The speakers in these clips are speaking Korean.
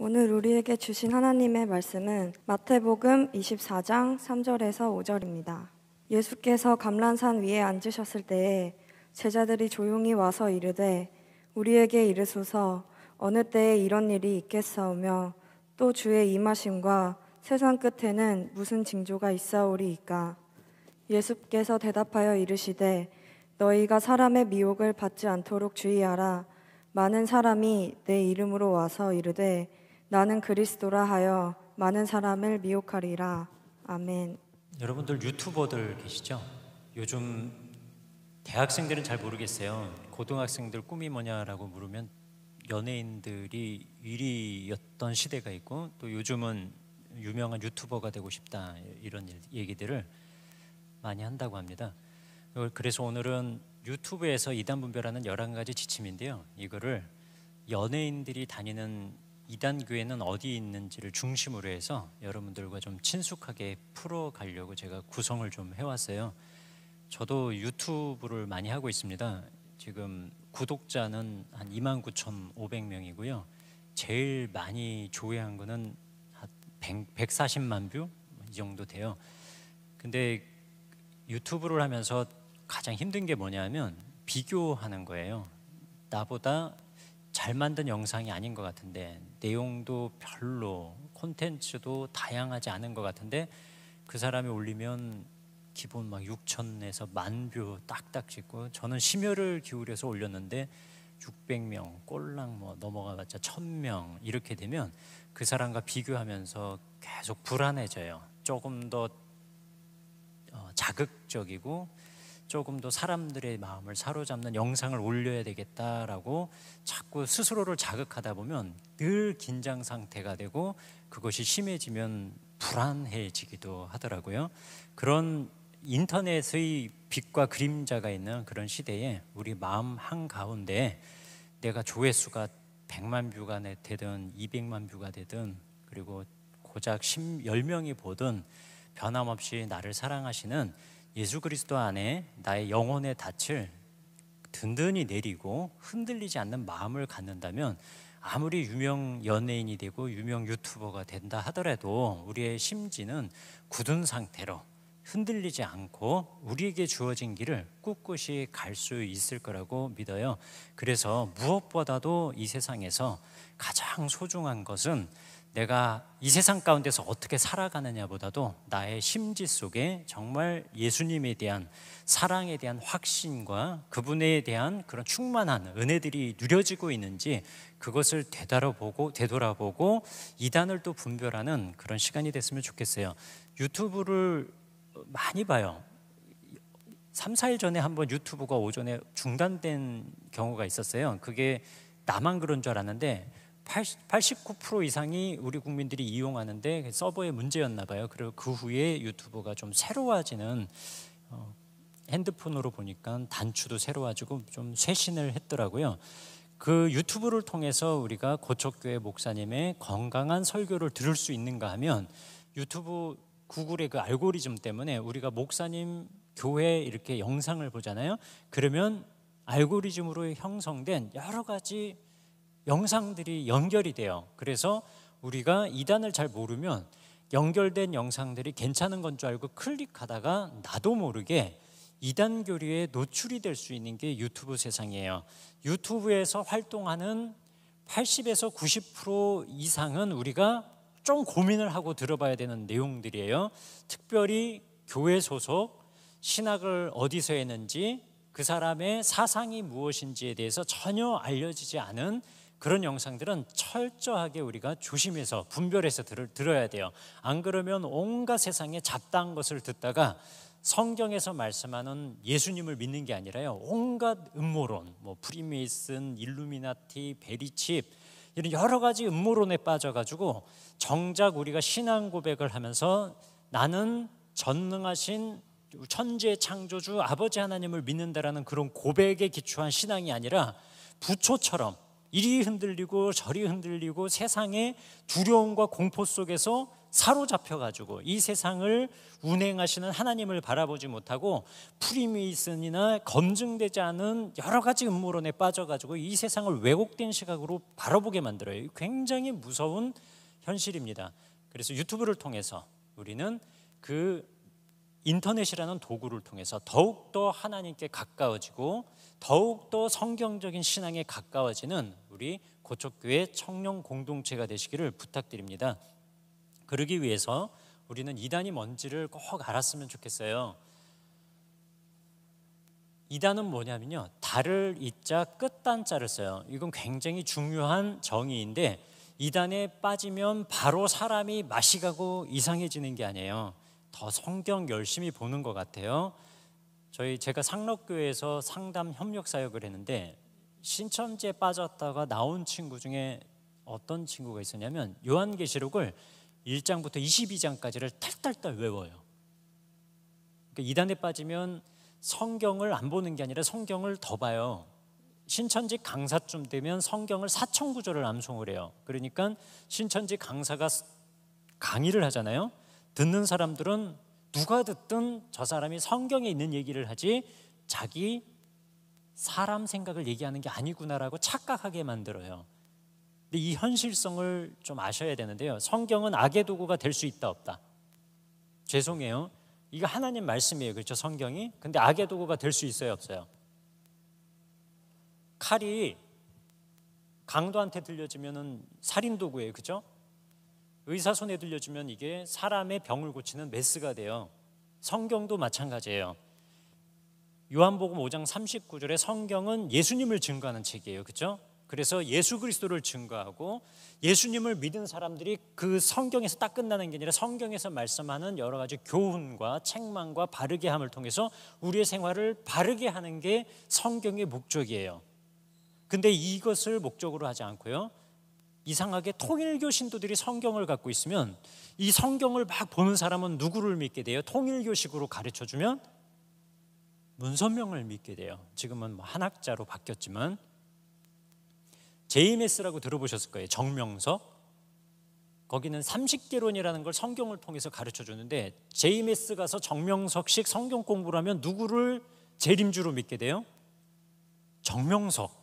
오늘 우리에게 주신 하나님의 말씀은 마태복음 24장 3절에서 5절입니다. 예수께서 감람산 위에 앉으셨을 때에 제자들이 조용히 와서 이르되 우리에게 이르소서 어느 때에 이런 일이 있겠사오며 또 주의 임하심과 세상 끝에는 무슨 징조가 있사오리이까. 예수께서 대답하여 이르시되 너희가 사람의 미혹을 받지 않도록 주의하라. 많은 사람이 내 이름으로 와서 이르되 나는 그리스도라 하여 많은 사람을 미혹하리라. 아멘. 여러분들 유튜버들 계시죠? 요즘 대학생들은 잘 모르겠어요. 고등학생들 꿈이 뭐냐라고 물으면 연예인들이 1위였던 시대가 있고, 또 요즘은 유명한 유튜버가 되고 싶다, 이런 얘기들을 많이 한다고 합니다. 그래서 오늘은 유튜브에서 이단 분별하는 11가지 지침인데요, 이거를 연예인들이 다니는 이단 교회는 어디 있는지를 중심으로 해서 여러분들과 좀 친숙하게 풀어가려고 제가 구성을 좀 해왔어요. 저도 유튜브를 많이 하고 있습니다. 지금 구독자는 한 29,500명이고요. 제일 많이 조회한 거는 한 140만 뷰? 이 정도 돼요. 근데 유튜브를 하면서 가장 힘든 게 뭐냐면 비교하는 거예요. 나보다 잘 만든 영상이 아닌 것 같은데, 내용도 별로, 콘텐츠도 다양하지 않은 것 같은데 그 사람이 올리면 기본 막 6천에서 10,000뷰 딱딱 찍고, 저는 심혈을 기울여서 올렸는데 600명, 꼴랑 뭐 넘어가봤자 1,000명 이렇게 되면 그 사람과 비교하면서 계속 불안해져요. 조금 더 자극적이고 조금 더 사람들의 마음을 사로잡는 영상을 올려야 되겠다라고 자꾸 스스로를 자극하다 보면 늘 긴장 상태가 되고, 그것이 심해지면 불안해지기도 하더라고요. 그런 인터넷의 빛과 그림자가 있는 그런 시대에 우리 마음 한가운데 내가 조회수가 100만 뷰가 되든 200만 뷰가 되든, 그리고 고작 10명이 보든 변함없이 나를 사랑하시는 예수 그리스도 안에 나의 영혼의 닻을 든든히 내리고 흔들리지 않는 마음을 갖는다면, 아무리 유명 연예인이 되고 유명 유튜버가 된다 하더라도 우리의 심지는 굳은 상태로 흔들리지 않고 우리에게 주어진 길을 꿋꿋이 갈 수 있을 거라고 믿어요. 그래서 무엇보다도 이 세상에서 가장 소중한 것은 내가 이 세상 가운데서 어떻게 살아가느냐보다도 나의 심지 속에 정말 예수님에 대한 사랑에 대한 확신과 그분에 대한 그런 충만한 은혜들이 누려지고 있는지, 그것을 되돌아보고 이단을 또 분별하는 그런 시간이 됐으면 좋겠어요. 유튜브를 많이 봐요. 3, 4일 전에 한번 유튜브가 오전에 중단된 경우가 있었어요. 그게 나만 그런 줄 알았는데 89% 이상이 우리 국민들이 이용하는데 서버에 문제였나 봐요. 그리고 그 후에 유튜브가 좀 새로워지는, 핸드폰으로 보니까 단추도 새로워지고 좀 쇄신을 했더라고요. 그 유튜브를 통해서 우리가 고척교회 목사님의 건강한 설교를 들을 수 있는가 하면, 유튜브 구글의 그 알고리즘 때문에 우리가 목사님 교회 이렇게 영상을 보잖아요. 그러면 알고리즘으로 형성된 여러 가지 영상들이 연결이 돼요. 그래서 우리가 이단을 잘 모르면 연결된 영상들이 괜찮은 건 줄 알고 클릭하다가 나도 모르게 이단 교리에 노출이 될 수 있는 게 유튜브 세상이에요. 유튜브에서 활동하는 80에서 90% 이상은 우리가 좀 고민을 하고 들어봐야 되는 내용들이에요. 특별히 교회 소속, 신학을 어디서 했는지, 그 사람의 사상이 무엇인지에 대해서 전혀 알려지지 않은 그런 영상들은 철저하게 우리가 조심해서 분별해서 들어야 돼요. 안 그러면 온갖 세상에 잡다한 것을 듣다가 성경에서 말씀하는 예수님을 믿는 게 아니라요, 온갖 음모론, 뭐 프리메이슨, 일루미나티, 베리칩, 이런 여러 가지 음모론에 빠져가지고 정작 우리가 신앙 고백을 하면서 나는 전능하신 천지의 창조주 아버지 하나님을 믿는다라는 그런 고백에 기초한 신앙이 아니라 부초처럼 이리 흔들리고 저리 흔들리고 세상의 두려움과 공포 속에서 사로잡혀 가지고 이 세상을 운행하시는 하나님을 바라보지 못하고 프리메이슨이나 검증되지 않은 여러 가지 음모론에 빠져 가지고 이 세상을 왜곡된 시각으로 바라보게 만들어요. 굉장히 무서운 현실입니다. 그래서 유튜브를 통해서 우리는 그 인터넷이라는 도구를 통해서 더욱더 하나님께 가까워지고 더욱더 성경적인 신앙에 가까워지는 우리 고척교회 청년 공동체가 되시기를 부탁드립니다. 그러기 위해서 우리는 이단이 뭔지를 꼭 알았으면 좋겠어요. 이단은 뭐냐면요, 달을 이자 끝단자를 써요. 이건 굉장히 중요한 정의인데 이단에 빠지면 바로 사람이 맛이 가고 이상해지는 게 아니에요. 더 성경 열심히 보는 것 같아요. 제가 상록교회에서 상담 협력 사역을 했는데 신천지에 빠졌다가 나온 친구 중에 어떤 친구가 있었냐면 요한계시록을 1장부터 22장까지를 탈탈탈 외워요. 그러니까 이단에 빠지면 성경을 안 보는 게 아니라 성경을 더 봐요. 신천지 강사쯤 되면 성경을 4,000구절을 암송을 해요. 그러니까 신천지 강사가 강의를 하잖아요. 듣는 사람들은 누가 듣든 저 사람이 성경에 있는 얘기를 하지 자기 사람 생각을 얘기하는 게 아니구나라고 착각하게 만들어요. 근데 이 현실성을 좀 아셔야 되는데요. 성경은 악의 도구가 될 수 있다 없다? 죄송해요. 이거 하나님 말씀이에요. 그렇죠? 성경이. 근데 악의 도구가 될 수 있어요 없어요? 칼이 강도한테 들려주면 살인 도구예요. 그렇죠? 의사 손에 들려주면 이게 사람의 병을 고치는 메스가 돼요. 성경도 마찬가지예요. 요한복음 5장 39절에 성경은 예수님을 증거하는 책이에요. 그렇죠? 그래서 예수 그리스도를 증거하고 예수님을 믿은 사람들이 그 성경에서 딱 끝나는 게 아니라 성경에서 말씀하는 여러 가지 교훈과 책망과 바르게 함을 통해서 우리의 생활을 바르게 하는 게 성경의 목적이에요. 근데 이것을 목적으로 하지 않고요, 이상하게 통일교 신도들이 성경을 갖고 있으면 이 성경을 막 보는 사람은 누구를 믿게 돼요? 통일교식으로 가르쳐주면 문선명을 믿게 돼요. 지금은 뭐 한학자로 바뀌었지만 JMS라고 들어보셨을 거예요. 정명석. 거기는 30개론이라는 걸 성경을 통해서 가르쳐 주는데 JMS 가서 정명석식 성경 공부를 하면 누구를 재림주로 믿게 돼요? 정명석.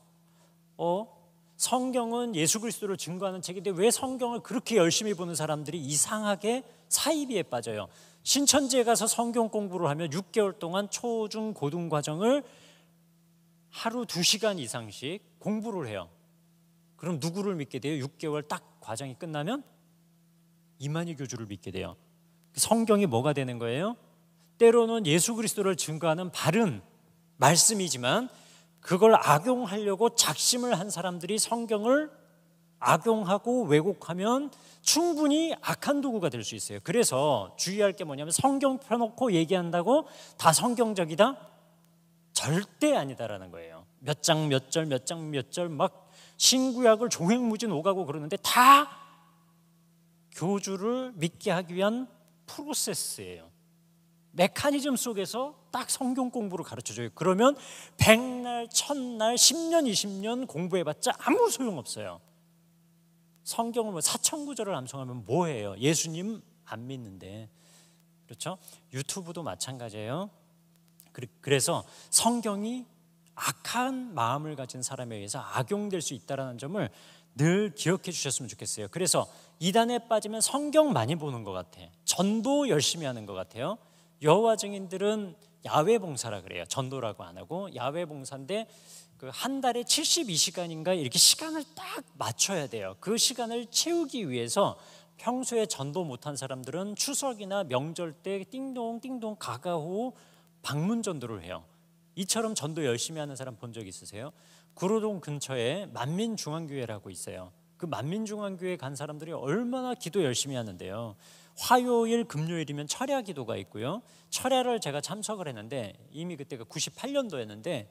성경은 예수 그리스도를 증거하는 책인데 왜 성경을 그렇게 열심히 보는 사람들이 이상하게 사이비에 빠져요? 신천지에 가서 성경 공부를 하면 6개월 동안 초, 중, 고등 과정을 하루 2시간 이상씩 공부를 해요. 그럼 누구를 믿게 돼요? 6개월 딱 과정이 끝나면 이만희 교주를 믿게 돼요. 성경이 뭐가 되는 거예요? 때로는 예수 그리스도를 증거하는 바른 말씀이지만 그걸 악용하려고 작심을 한 사람들이 성경을 악용하고 왜곡하면 충분히 악한 도구가 될 수 있어요. 그래서 주의할 게 뭐냐면 성경 펴놓고 얘기한다고 다 성경적이다? 절대 아니다라는 거예요. 몇 장 몇 절 몇 장 몇 절 막 신구약을 종횡무진 오가고 그러는데 다 교주를 믿게 하기 위한 프로세스예요. 메커니즘 속에서 딱 성경 공부를 가르쳐줘요. 그러면 100날, 1000날, 10년, 20년 공부해봤자 아무 소용없어요. 성경을 뭐 4,000구절을 암송하면 뭐해요? 예수님 안 믿는데. 그렇죠? 유튜브도 마찬가지예요. 그래서 성경이 악한 마음을 가진 사람에 의해서 악용될 수 있다는 점을 늘 기억해 주셨으면 좋겠어요. 그래서 이단에 빠지면 성경 많이 보는 것 같아. 전도 열심히 하는 것 같아요. 여호와 증인들은 야외 봉사라 그래요. 전도라고 안 하고 야외 봉사인데 그 한 달에 72시간인가 이렇게 시간을 딱 맞춰야 돼요. 그 시간을 채우기 위해서 평소에 전도 못한 사람들은 추석이나 명절 때 띵동 띵동 가가호 방문 전도를 해요. 이처럼 전도 열심히 하는 사람 본 적 있으세요? 구로동 근처에 만민중앙교회라고 있어요. 그 만민중앙교회 간 사람들이 얼마나 기도 열심히 하는데요. 화요일, 금요일이면 철야 기도가 있고요. 철야를 제가 참석을 했는데 이미 그때가 98년도였는데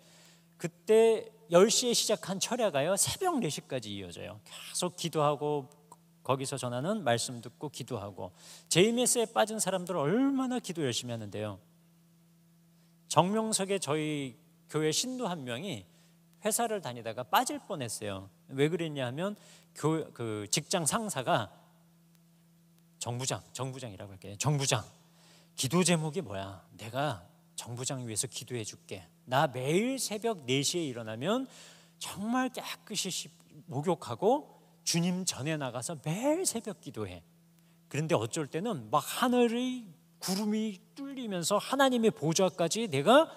그때 10시에 시작한 철야가요 새벽 4시까지 이어져요. 계속 기도하고 거기서 전하는 말씀 듣고 기도하고. JMS에 빠진 사람들 얼마나 기도 열심히 하는데요. 정명석에 저희 교회 신도 한 명이 회사를 다니다가 빠질 뻔했어요. 왜 그랬냐 하면 그 직장 상사가 정부장이라고 할게요. 정부장, 기도 제목이 뭐야? 내가 정부장 위해서 기도해 줄게. 나 매일 새벽 4시에 일어나면 정말 깨끗이 목욕하고 주님 전에 나가서 매일 새벽 기도해. 그런데 어쩔 때는 막 하늘의 구름이 뚫리면서 하나님의 보좌까지 내가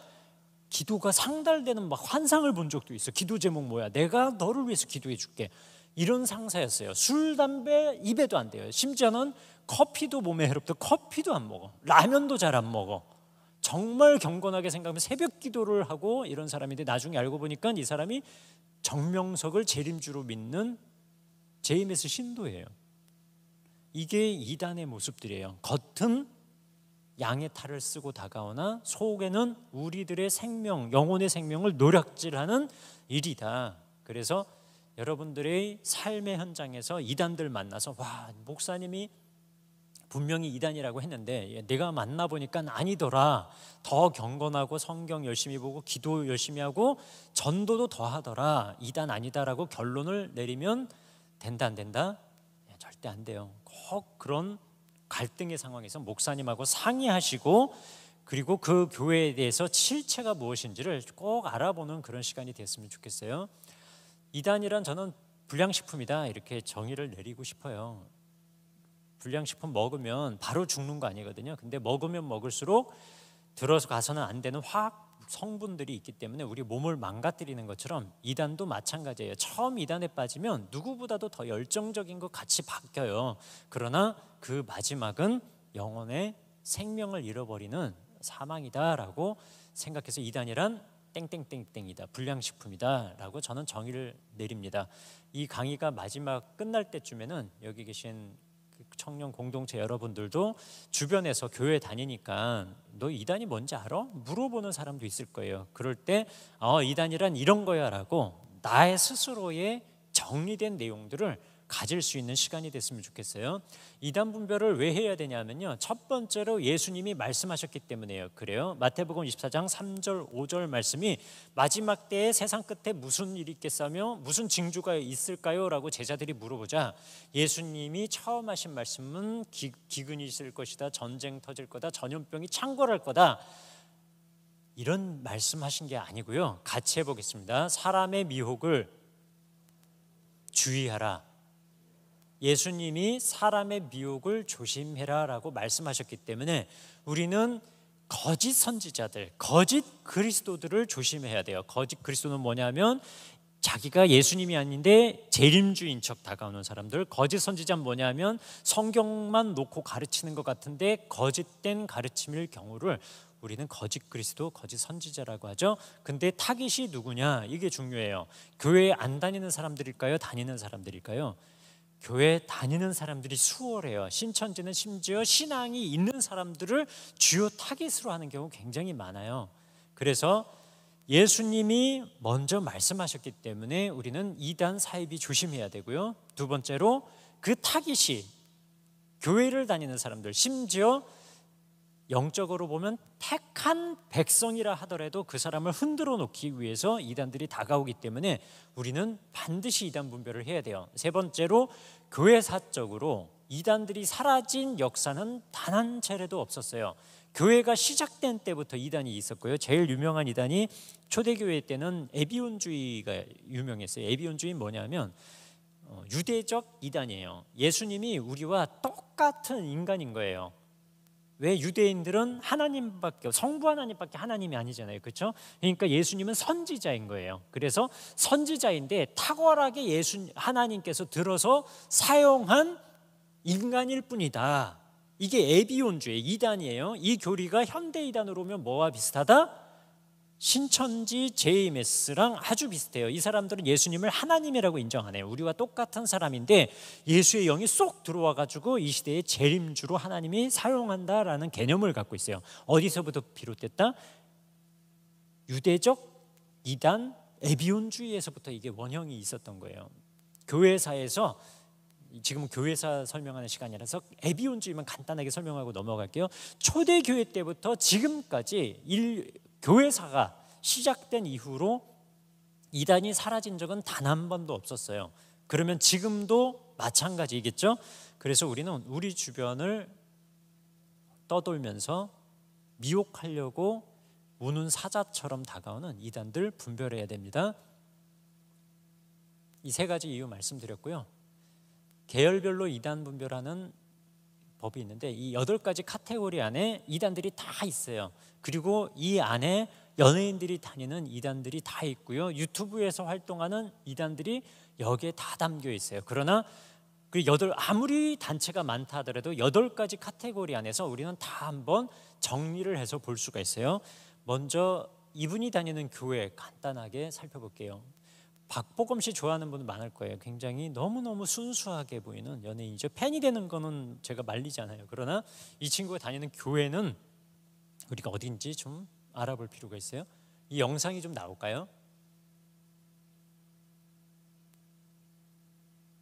기도가 상달되는 막 환상을 본 적도 있어. 기도 제목 뭐야? 내가 너를 위해서 기도해 줄게. 이런 상사였어요. 술, 담배 입에도 안 돼요. 심지어는 커피도 몸에 해롭다. 커피도 안 먹어. 라면도 잘 안 먹어. 정말 경건하게 생각하면 새벽 기도를 하고 이런 사람인데, 나중에 알고 보니까 이 사람이 정명석을 재림주로 믿는 JMS 신도예요. 이게 이단의 모습들이에요. 겉은 양의 탈을 쓰고 다가오나 속에는 우리들의 생명, 영혼의 생명을 노략질하는 일이다. 그래서 여러분들의 삶의 현장에서 이단들 만나서, 와, 목사님이 분명히 이단이라고 했는데 내가 만나보니까 아니더라, 더 경건하고 성경 열심히 보고 기도 열심히 하고 전도도 더 하더라, 이단 아니다라고 결론을 내리면 된다 안 된다? 절대 안 돼요. 꼭 그런 갈등의 상황에서 목사님하고 상의하시고, 그리고 그 교회에 대해서 실체가 무엇인지를 꼭 알아보는 그런 시간이 됐으면 좋겠어요. 이단이란 저는 불량식품이다, 이렇게 정의를 내리고 싶어요. 불량식품 먹으면 바로 죽는 거 아니거든요. 근데 먹으면 먹을수록 들어서 가서는 안 되는 화학 성분들이 있기 때문에 우리 몸을 망가뜨리는 것처럼 이단도 마찬가지예요. 처음 이단에 빠지면 누구보다도 더 열정적인 것 같이 바뀌어요. 그러나 그 마지막은 영혼의 생명을 잃어버리는 사망이다라고 생각해서 이단이란 땡땡땡땡이다, 불량식품이다 라고 저는 정의를 내립니다. 이 강의가 마지막 끝날 때쯤에는 여기 계신 청년 공동체 여러분들도 주변에서 교회 다니니까 너 이단이 뭔지 알아? 물어보는 사람도 있을 거예요. 그럴 때 이단이란 이런 거야 라고 나의 스스로의 정리된 내용들을 가질 수 있는 시간이 됐으면 좋겠어요. 이단 분별을 왜 해야 되냐면요, 첫 번째로 예수님이 말씀하셨기 때문에요. 그래요. 마태복음 24장 3절 5절 말씀이 마지막 때에 세상 끝에 무슨 일이 있겠으며 무슨 징조가 있을까요? 라고 제자들이 물어보자 예수님이 처음 하신 말씀은 기근이 있을 것이다, 전쟁 터질 거다, 전염병이 창궐할 거다, 이런 말씀하신 게 아니고요. 같이 해보겠습니다. 사람의 미혹을 주의하라. 예수님이 사람의 미혹을 조심해라 라고 말씀하셨기 때문에 우리는 거짓 선지자들, 거짓 그리스도들을 조심해야 돼요. 거짓 그리스도는 뭐냐면 자기가 예수님이 아닌데 재림주인 척 다가오는 사람들. 거짓 선지자는 뭐냐면 성경만 놓고 가르치는 것 같은데 거짓된 가르침일 경우를 우리는 거짓 그리스도, 거짓 선지자라고 하죠. 근데 타깃이 누구냐, 이게 중요해요. 교회에 안 다니는 사람들일까요? 다니는 사람들일까요? 교회 다니는 사람들이 수월해요. 신천지는 심지어 신앙이 있는 사람들을 주요 타깃으로 하는 경우 굉장히 많아요. 그래서 예수님이 먼저 말씀하셨기 때문에 우리는 이단 사입이 조심해야 되고요. 두 번째로 그 타깃이 교회를 다니는 사람들, 심지어 영적으로 보면 택한 백성이라 하더라도 그 사람을 흔들어 놓기 위해서 이단들이 다가오기 때문에 우리는 반드시 이단 분별을 해야 돼요. 세 번째로 교회사적으로 이단들이 사라진 역사는 단 한 차례도 없었어요. 교회가 시작된 때부터 이단이 있었고요. 제일 유명한 이단이 초대교회 때는 에비온주의가 유명했어요. 에비온주의는 뭐냐면 유대적 이단이에요. 예수님이 우리와 똑같은 인간인 거예요. 왜? 유대인들은 하나님밖에, 성부 하나님밖에 하나님이 아니잖아요. 그렇죠? 그러니까 예수님은 선지자인 거예요. 그래서 선지자인데 탁월하게 하나님께서 들어서 사용한 인간일 뿐이다. 이게 에비온주의 이단이에요. 이 교리가 현대 이단으로 오면 뭐와 비슷하다? 신천지 JMS랑 아주 비슷해요. 이 사람들은 예수님을 하나님이라고 인정하네요. 우리와 똑같은 사람인데 예수의 영이 쏙 들어와가지고 이 시대의 재림주로 하나님이 사용한다라는 개념을 갖고 있어요. 어디서부터 비롯됐다? 유대적 이단 에비온주의에서부터 이게 원형이 있었던 거예요. 교회사에서, 지금은 교회사 설명하는 시간이라서 에비온주의만 간단하게 설명하고 넘어갈게요. 초대교회 때부터 지금까지 교회사가 시작된 이후로 이단이 사라진 적은 단 한 번도 없었어요. 그러면 지금도 마찬가지겠죠. 그래서 우리는 우리 주변을 떠돌면서 미혹하려고 우는 사자처럼 다가오는 이단들 분별해야 됩니다. 이 세 가지 이유 말씀드렸고요. 계열별로 이단 분별하는 법이 있는데 이 8가지 카테고리 안에 이단들이 다 있어요. 그리고 이 안에 연예인들이 다니는 이단들이 다 있고요. 유튜브에서 활동하는 이단들이 여기에 다 담겨 있어요. 그러나 아무리 단체가 많다 하더라도 8가지 카테고리 안에서 우리는 다 한번 정리를 해서 볼 수가 있어요. 먼저 이분이 다니는 교회 간단하게 살펴볼게요. 박보검 씨 좋아하는 분은 많을 거예요. 굉장히 너무너무 순수하게 보이는 연예인이죠. 팬이 되는 거는 제가 말리지 않아요. 그러나 이 친구가 다니는 교회는 우리가 어딘지 좀 알아볼 필요가 있어요. 이 영상이 좀 나올까요?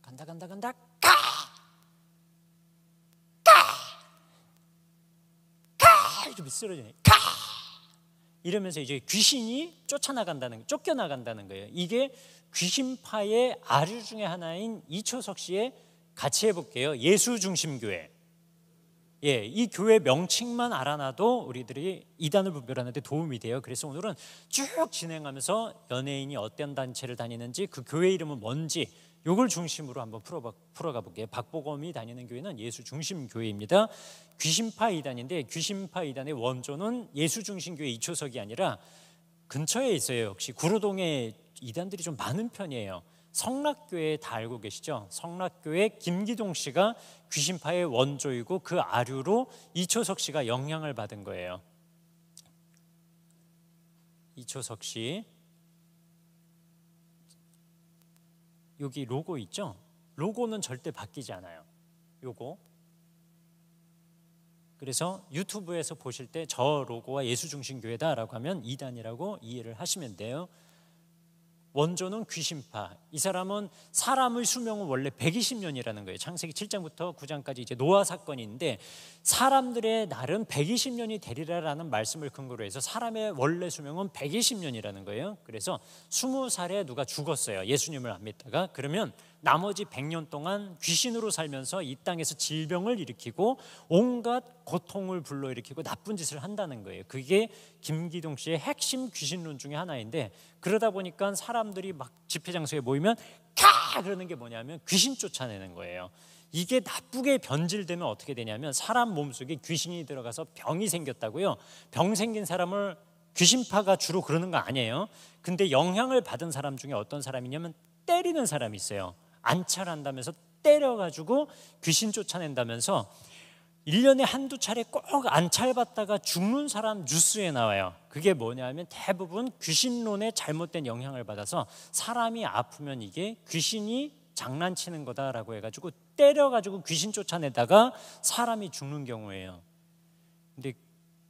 간다 이렇게 쓰러지네. 이러면서 이제 귀신이 쫓겨나간다는 거예요. 이게 귀신파의 아류 중에 하나인 이초석 씨의 같이 해볼게요. 예수중심교회. 예, 이 교회 명칭만 알아놔도 우리들이 이단을 분별하는 데 도움이 돼요. 그래서 오늘은 쭉 진행하면서 연예인이 어떤 단체를 다니는지, 그 교회 이름은 뭔지 이걸 중심으로 한번 풀어가 볼게요. 박보검이 다니는 교회는 예수중심교회입니다. 귀신파 이단인데 귀신파 이단의 원조는 예수중심교회 이초석이 아니라 근처에 있어요. 역시 구로동에 이단들이 좀 많은 편이에요. 성락교회 다 알고 계시죠? 성락교회 김기동 씨가 귀신파의 원조이고 그 아류로 이초석 씨가 영향을 받은 거예요. 이초석 씨, 여기 로고 있죠? 로고는 절대 바뀌지 않아요. 요거. 그래서 유튜브에서 보실 때 저 로고와 예수중심교회다라고 하면 이단이라고 이해를 하시면 돼요. 원조는 귀신파. 이 사람은 사람의 수명은 원래 120년이라는 거예요. 창세기 7장부터 9장까지 이제 노아 사건이 있는데 사람들의 날은 120년이 되리라라는 말씀을 근거로 해서 사람의 원래 수명은 120년이라는 거예요. 그래서 20살에 누가 죽었어요. 예수님을 안 믿다가. 그러면 나머지 100년 동안 귀신으로 살면서 이 땅에서 질병을 일으키고 온갖 고통을 불러일으키고 나쁜 짓을 한다는 거예요. 그게 김기동 씨의 핵심 귀신론 중에 하나인데, 그러다 보니까 사람들이 막 집회 장소에 모이면 캬 그러는 게 뭐냐면 귀신 쫓아내는 거예요. 이게 나쁘게 변질되면 어떻게 되냐면 사람 몸속에 귀신이 들어가서 병이 생겼다고요. 병 생긴 사람을 귀신파가 주로 그러는 거 아니에요. 근데 영향을 받은 사람 중에 어떤 사람이냐면 때리는 사람이 있어요. 안찰한다면서 때려가지고 귀신 쫓아낸다면서 1년에 한두 차례 꼭 안찰받다가 죽는 사람 뉴스에 나와요. 그게 뭐냐면 대부분 귀신론에 잘못된 영향을 받아서 사람이 아프면 이게 귀신이 장난치는 거다라고 해가지고 때려가지고 귀신 쫓아내다가 사람이 죽는 경우예요. 근데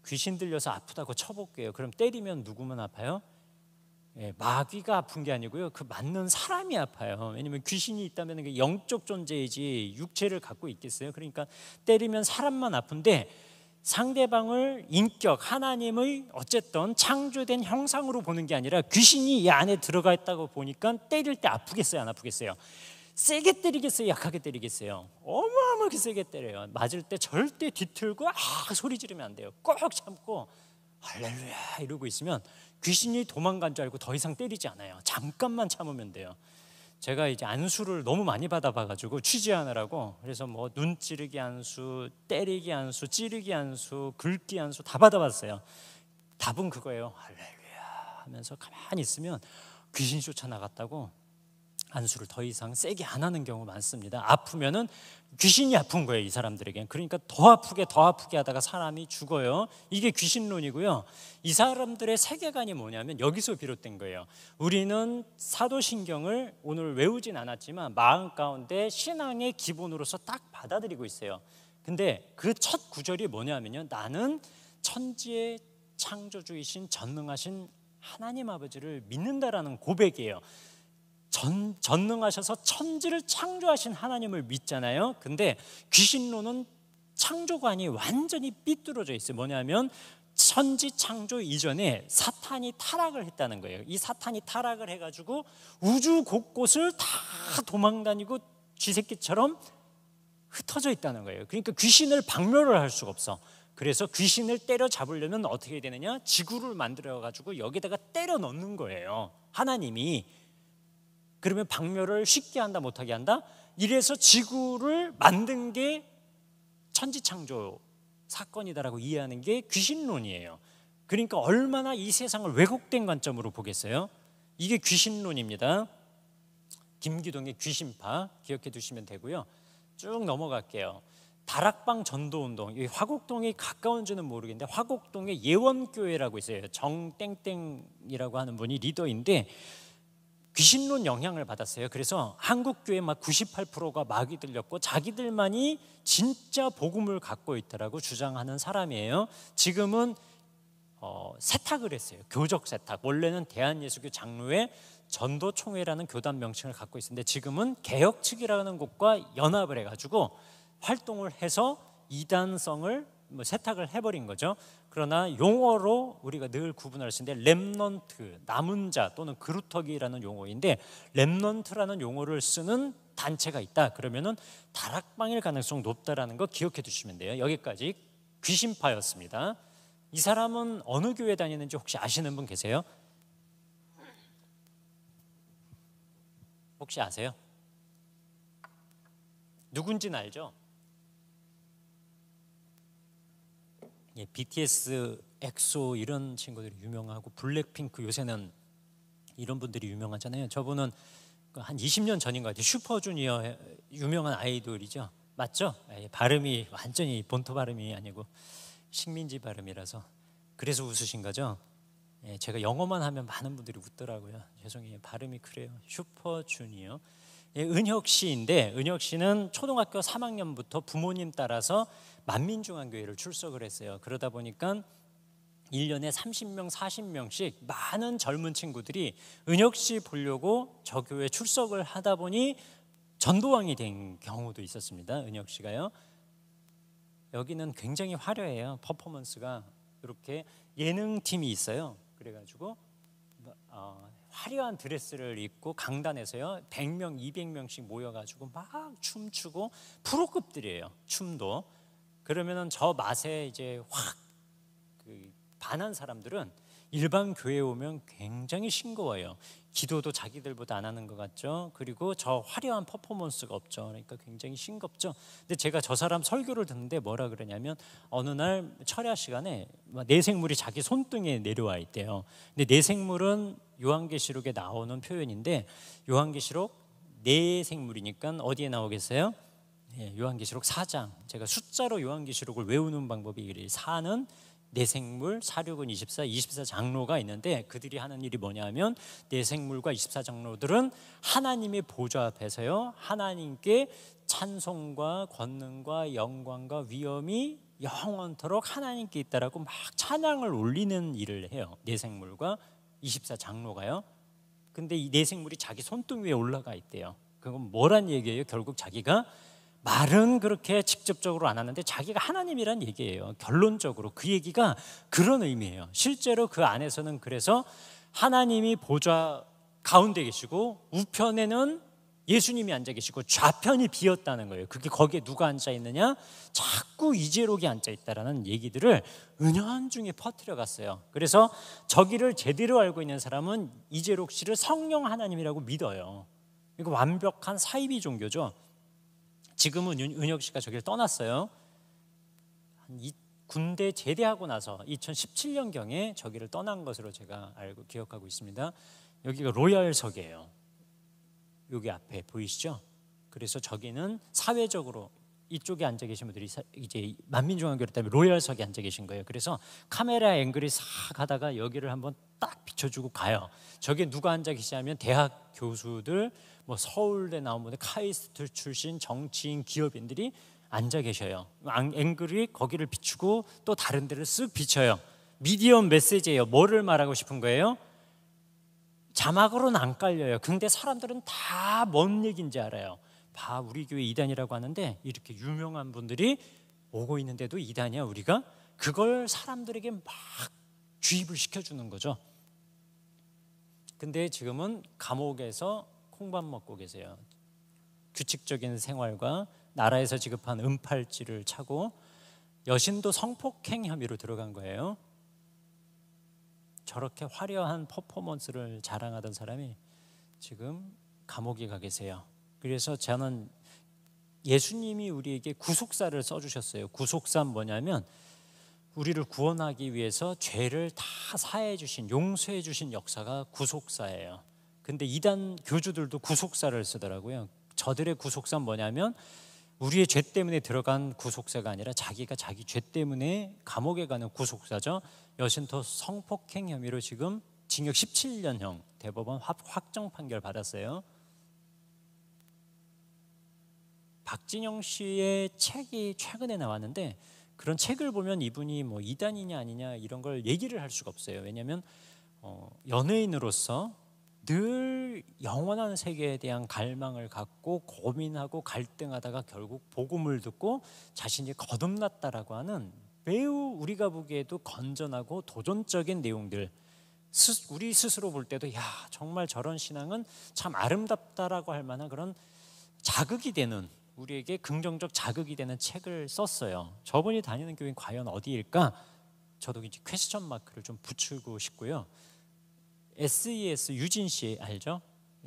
귀신 들려서 아프다고 쳐볼게요. 그럼 때리면 누구만 아파요? 예, 마귀가 아픈 게 아니고요. 그 맞는 사람이 아파요. 왜냐하면 귀신이 있다면 그게 영적 존재이지 육체를 갖고 있겠어요. 그러니까 때리면 사람만 아픈데 상대방을 인격, 하나님의 어쨌든 창조된 형상으로 보는 게 아니라 귀신이 이 안에 들어가 있다고 보니까 때릴 때 아프겠어요? 안 아프겠어요? 세게 때리겠어요? 약하게 때리겠어요? 어마어마하게 세게 때려요. 맞을 때 절대 뒤틀고 소리 지르면 안 돼요. 꼭 참고 할렐루야 이러고 있으면 귀신이 도망간 줄 알고 더 이상 때리지 않아요. 잠깐만 참으면 돼요. 제가 이제 안수를 너무 많이 받아봐가지고 취재하느라고, 그래서 뭐 눈 찌르기 안수, 때리기 안수, 찌르기 안수, 긁기 안수 다 받아봤어요. 답은 그거예요. 할렐루야 하면서 가만히 있으면 귀신이 쫓아나갔다고 안수를 더 이상 세게 안 하는 경우 많습니다. 아프면은 귀신이 아픈 거예요, 이 사람들에게. 그러니까 더 아프게 하다가 사람이 죽어요. 이게 귀신론이고요. 이 사람들의 세계관이 뭐냐면 여기서 비롯된 거예요. 우리는 사도신경을 오늘 외우진 않았지만 마음 가운데 신앙의 기본으로서 딱 받아들이고 있어요. 근데 그 첫 구절이 뭐냐면요, 나는 천지의 창조주이신 전능하신 하나님 아버지를 믿는다라는 고백이에요. 전능하셔서 천지를 창조하신 하나님을 믿잖아요. 근데 귀신론은 창조관이 완전히 삐뚤어져 있어요. 뭐냐면 천지 창조 이전에 사탄이 타락을 했다는 거예요. 이 사탄이 타락을 해가지고 우주 곳곳을 다 도망다니고 쥐새끼처럼 흩어져 있다는 거예요. 그러니까 귀신을 박멸을 할 수가 없어. 그래서 귀신을 때려 잡으려면 어떻게 되느냐? 지구를 만들어 가지고 여기다가 때려 넣는 거예요, 하나님이. 그러면 박멸을 쉽게 한다 못하게 한다? 이래서 지구를 만든 게 천지창조 사건이다라고 이해하는 게 귀신론이에요. 그러니까 얼마나 이 세상을 왜곡된 관점으로 보겠어요? 이게 귀신론입니다. 김기동의 귀신파 기억해 두시면 되고요. 쭉 넘어갈게요. 다락방 전도운동, 이 화곡동이 가까운지는 모르겠는데 화곡동에 예원교회라고 있어요. 정땡땡이라고 하는 분이 리더인데 귀신론 영향을 받았어요. 그래서 한국교회 막 98%가 마귀 들렸고 자기들만이 진짜 복음을 갖고 있다라고 주장하는 사람이에요. 지금은 세탁을 했어요. 교적 세탁. 원래는 대한예수교 장로회 전도총회라는 교단 명칭을 갖고 있었는데 지금은 개혁측이라는 곳과 연합을 해가지고 활동을 해서 이단성을 세탁을 해버린 거죠. 그러나 용어로 우리가 늘 구분할 수 있는데 렘넌트, 남은 자 또는 그루터기라는 용어인데 렘넌트라는 용어를 쓰는 단체가 있다. 그러면은 다락방일 가능성 높다라는 거 기억해 두시면 돼요. 여기까지 귀신파였습니다. 이 사람은 어느 교회 다니는지 혹시 아시는 분 계세요? 혹시 아세요? 누군지는 알죠? 예, BTS, 엑소 이런 친구들이 유명하고 블랙핑크 요새는 이런 분들이 유명하잖아요. 저분은 한 20년 전인 것 같아요. 슈퍼주니어 유명한 아이돌이죠. 맞죠? 예, 발음이 완전히 본토 발음이 아니고 식민지 발음이라서 그래서 웃으신 거죠? 예, 제가 영어만 하면 많은 분들이 웃더라고요. 죄송해요. 발음이 그래요. 슈퍼주니어. 예, 은혁 씨인데 은혁 씨는 초등학교 3학년부터 부모님 따라서 만민중앙교회를 출석을 했어요. 그러다 보니까 1년에 30명, 40명씩 많은 젊은 친구들이 은혁 씨 보려고 저 교회 출석을 하다 보니 전도왕이 된 경우도 있었습니다. 은혁 씨가요. 여기는 굉장히 화려해요. 퍼포먼스가 이렇게 예능팀이 있어요. 그래가지고 화려한 드레스를 입고 강단에서요 100명, 200명씩 모여가지고 막 춤추고 프로급들이에요. 춤도. 그러면은 저 맛에 이제 확 반한 사람들은 일반 교회에 오면 굉장히 싱거워요. 기도도 자기들보다 안 하는 것 같죠. 그리고 저 화려한 퍼포먼스가 없죠. 그러니까 굉장히 싱겁죠. 근데 제가 저 사람 설교를 듣는데 뭐라 그러냐면 어느 날 철야 시간에 내생물이 자기 손등에 내려와 있대요. 근데 내생물은 요한계시록에 나오는 표현인데 요한계시록 내생물이니까 어디에 나오겠어요? 예, 요한계시록 4장. 제가 숫자로 요한계시록을 외우는 방법이 4는 내생물, 사륙은 24, 24장로가 있는데 그들이 하는 일이 뭐냐면 내생물과 24장로들은 하나님의 보좌 앞에서요 하나님께 찬송과 권능과 영광과 위엄이 영원토록 하나님께 있다라고 막 찬양을 올리는 일을 해요. 내생물과 24장로가요. 근데 이 내생물이 자기 손등 위에 올라가 있대요. 그건 뭐란 얘기예요? 결국 자기가 말은 그렇게 직접적으로 안 하는데 자기가 하나님이란 얘기예요. 결론적으로 그 얘기가 그런 의미예요. 실제로 그 안에서는 그래서 하나님이 보좌 가운데 계시고 우편에는 예수님이 앉아 계시고 좌편이 비었다는 거예요. 그게 거기에 누가 앉아 있느냐? 자꾸 이재록이 앉아 있다라는 얘기들을 은연중에 퍼뜨려 갔어요. 그래서 저기를 제대로 알고 있는 사람은 이재록 씨를 성령 하나님이라고 믿어요. 이거 완벽한 사이비 종교죠. 지금은 은혁 씨가 저기를 떠났어요. 군대 제대하고 나서 2017년경에 저기를 떠난 것으로 제가 알고 기억하고 있습니다. 여기가 로얄석이에요. 여기 앞에 보이시죠? 그래서 저기는 사회적으로 이쪽에 앉아 계신 분들이 이제 만민중앙교회 때문에 로얄석에 앉아 계신 거예요. 그래서 카메라 앵글이 싹 가다가 여기를 한번 딱 비춰주고 가요. 저게 누가 앉아 계시냐면 대학 교수들, 뭐 서울대 나온 분들, 카이스트 출신 정치인, 기업인들이 앉아 계셔요. 앵글이 거기를 비추고 또 다른 데를 쓱 비춰요. 미디엄 메시지예요. 뭐를 말하고 싶은 거예요? 자막으로는 안 깔려요. 근데 사람들은 다 뭔 얘기인지 알아요. 봐, 우리 교회 이단이라고 하는데 이렇게 유명한 분들이 오고 있는데도 이단이야 우리가? 그걸 사람들에게 막 주입을 시켜주는 거죠. 근데 지금은 감옥에서 콩밥 먹고 계세요. 규칙적인 생활과 나라에서 지급한 은팔찌를 차고 여신도 성폭행 혐의로 들어간 거예요. 저렇게 화려한 퍼포먼스를 자랑하던 사람이 지금 감옥에 가 계세요. 그래서 저는 예수님이 우리에게 구속사를 써주셨어요. 구속사는 뭐냐면 우리를 구원하기 위해서 죄를 다 사해 주신, 용서해 주신 역사가 구속사예요. 근데 이단 교주들도 구속사를 쓰더라고요. 저들의 구속사는 뭐냐면 우리의 죄 때문에 들어간 구속사가 아니라 자기가 자기 죄 때문에 감옥에 가는 구속사죠. 여신도 성폭행 혐의로 지금 징역 17년형 대법원 확정 판결 받았어요. 박진영 씨의 책이 최근에 나왔는데 그런 책을 보면 이분이 뭐 이단이냐 아니냐 이런 걸 얘기를 할 수가 없어요. 왜냐하면 연예인으로서 늘 영원한 세계에 대한 갈망을 갖고 고민하고 갈등하다가 결국 복음을 듣고 자신이 거듭났다라고 하는 매우 우리가 보기에도 건전하고 도전적인 내용들, 우리 스스로 볼 때도 야 정말 저런 신앙은 참 아름답다라고 할 만한 그런 자극이 되는, 우리에게 긍정적 자극이 되는 책을 썼어요. 저분이 다니는 교회는 과연 어디일까? 저도 이제 퀘스천 마크를 좀 붙이고 싶고요. SES 유진 씨 알죠?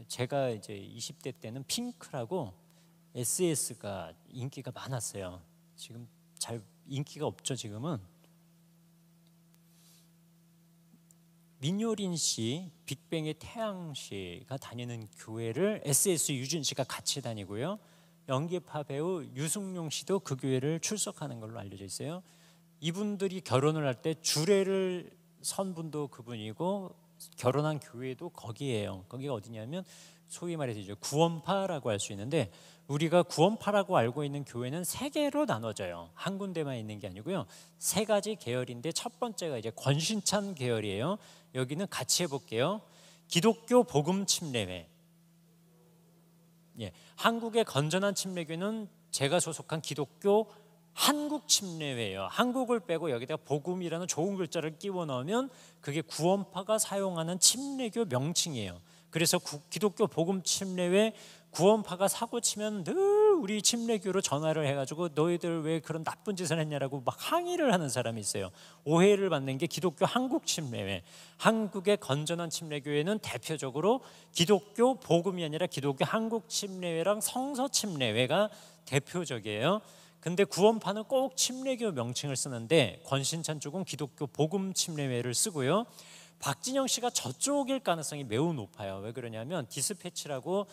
제가 이제 20대 때는 핑크라고 SES가 인기가 많았어요. 지금 잘 인기가 없죠. 지금은 민효린 씨, 빅뱅의 태양 씨가 다니는 교회를 SES 유진 씨가 같이 다니고요. 연기파 배우 유승용 씨도 그 교회를 출석하는 걸로 알려져 있어요. 이분들이 결혼을 할 때 주례를 선 분도 그분이고 결혼한 교회도 거기예요. 거기가 어디냐면 소위 말해서 이제 구원파라고 할 수 있는데, 우리가 구원파라고 알고 있는 교회는 세 개로 나눠져요. 한 군데만 있는 게 아니고요. 세 가지 계열인데 첫 번째가 이제 권신찬 계열이에요. 여기는 같이 해볼게요. 기독교 복음 침례회. 예, 한국의 건전한 침례교는 제가 소속한 기독교 한국 침례회예요. 한국을 빼고 여기다가 복음이라는 좋은 글자를 끼워 넣으면 그게 구원파가 사용하는 침례교 명칭이에요. 그래서 기독교 복음 침례회 구원파가 사고 치면 늘 우리 침례교로 전화를 해가지고 너희들 왜 그런 나쁜 짓을 했냐라고 막 항의를 하는 사람이 있어요. 오해를 받는 게 기독교 한국 침례회. 한국의 건전한 침례교회는 대표적으로 기독교 복음이 아니라 기독교 한국 침례회랑 성서 침례회가 대표적이에요. 근데 구원파는 꼭 침례교 명칭을 쓰는데 권신찬 쪽은 기독교 복음 침례회를 쓰고요. 박진영 씨가 저쪽일 가능성이 매우 높아요. 왜 그러냐면 디스패치라고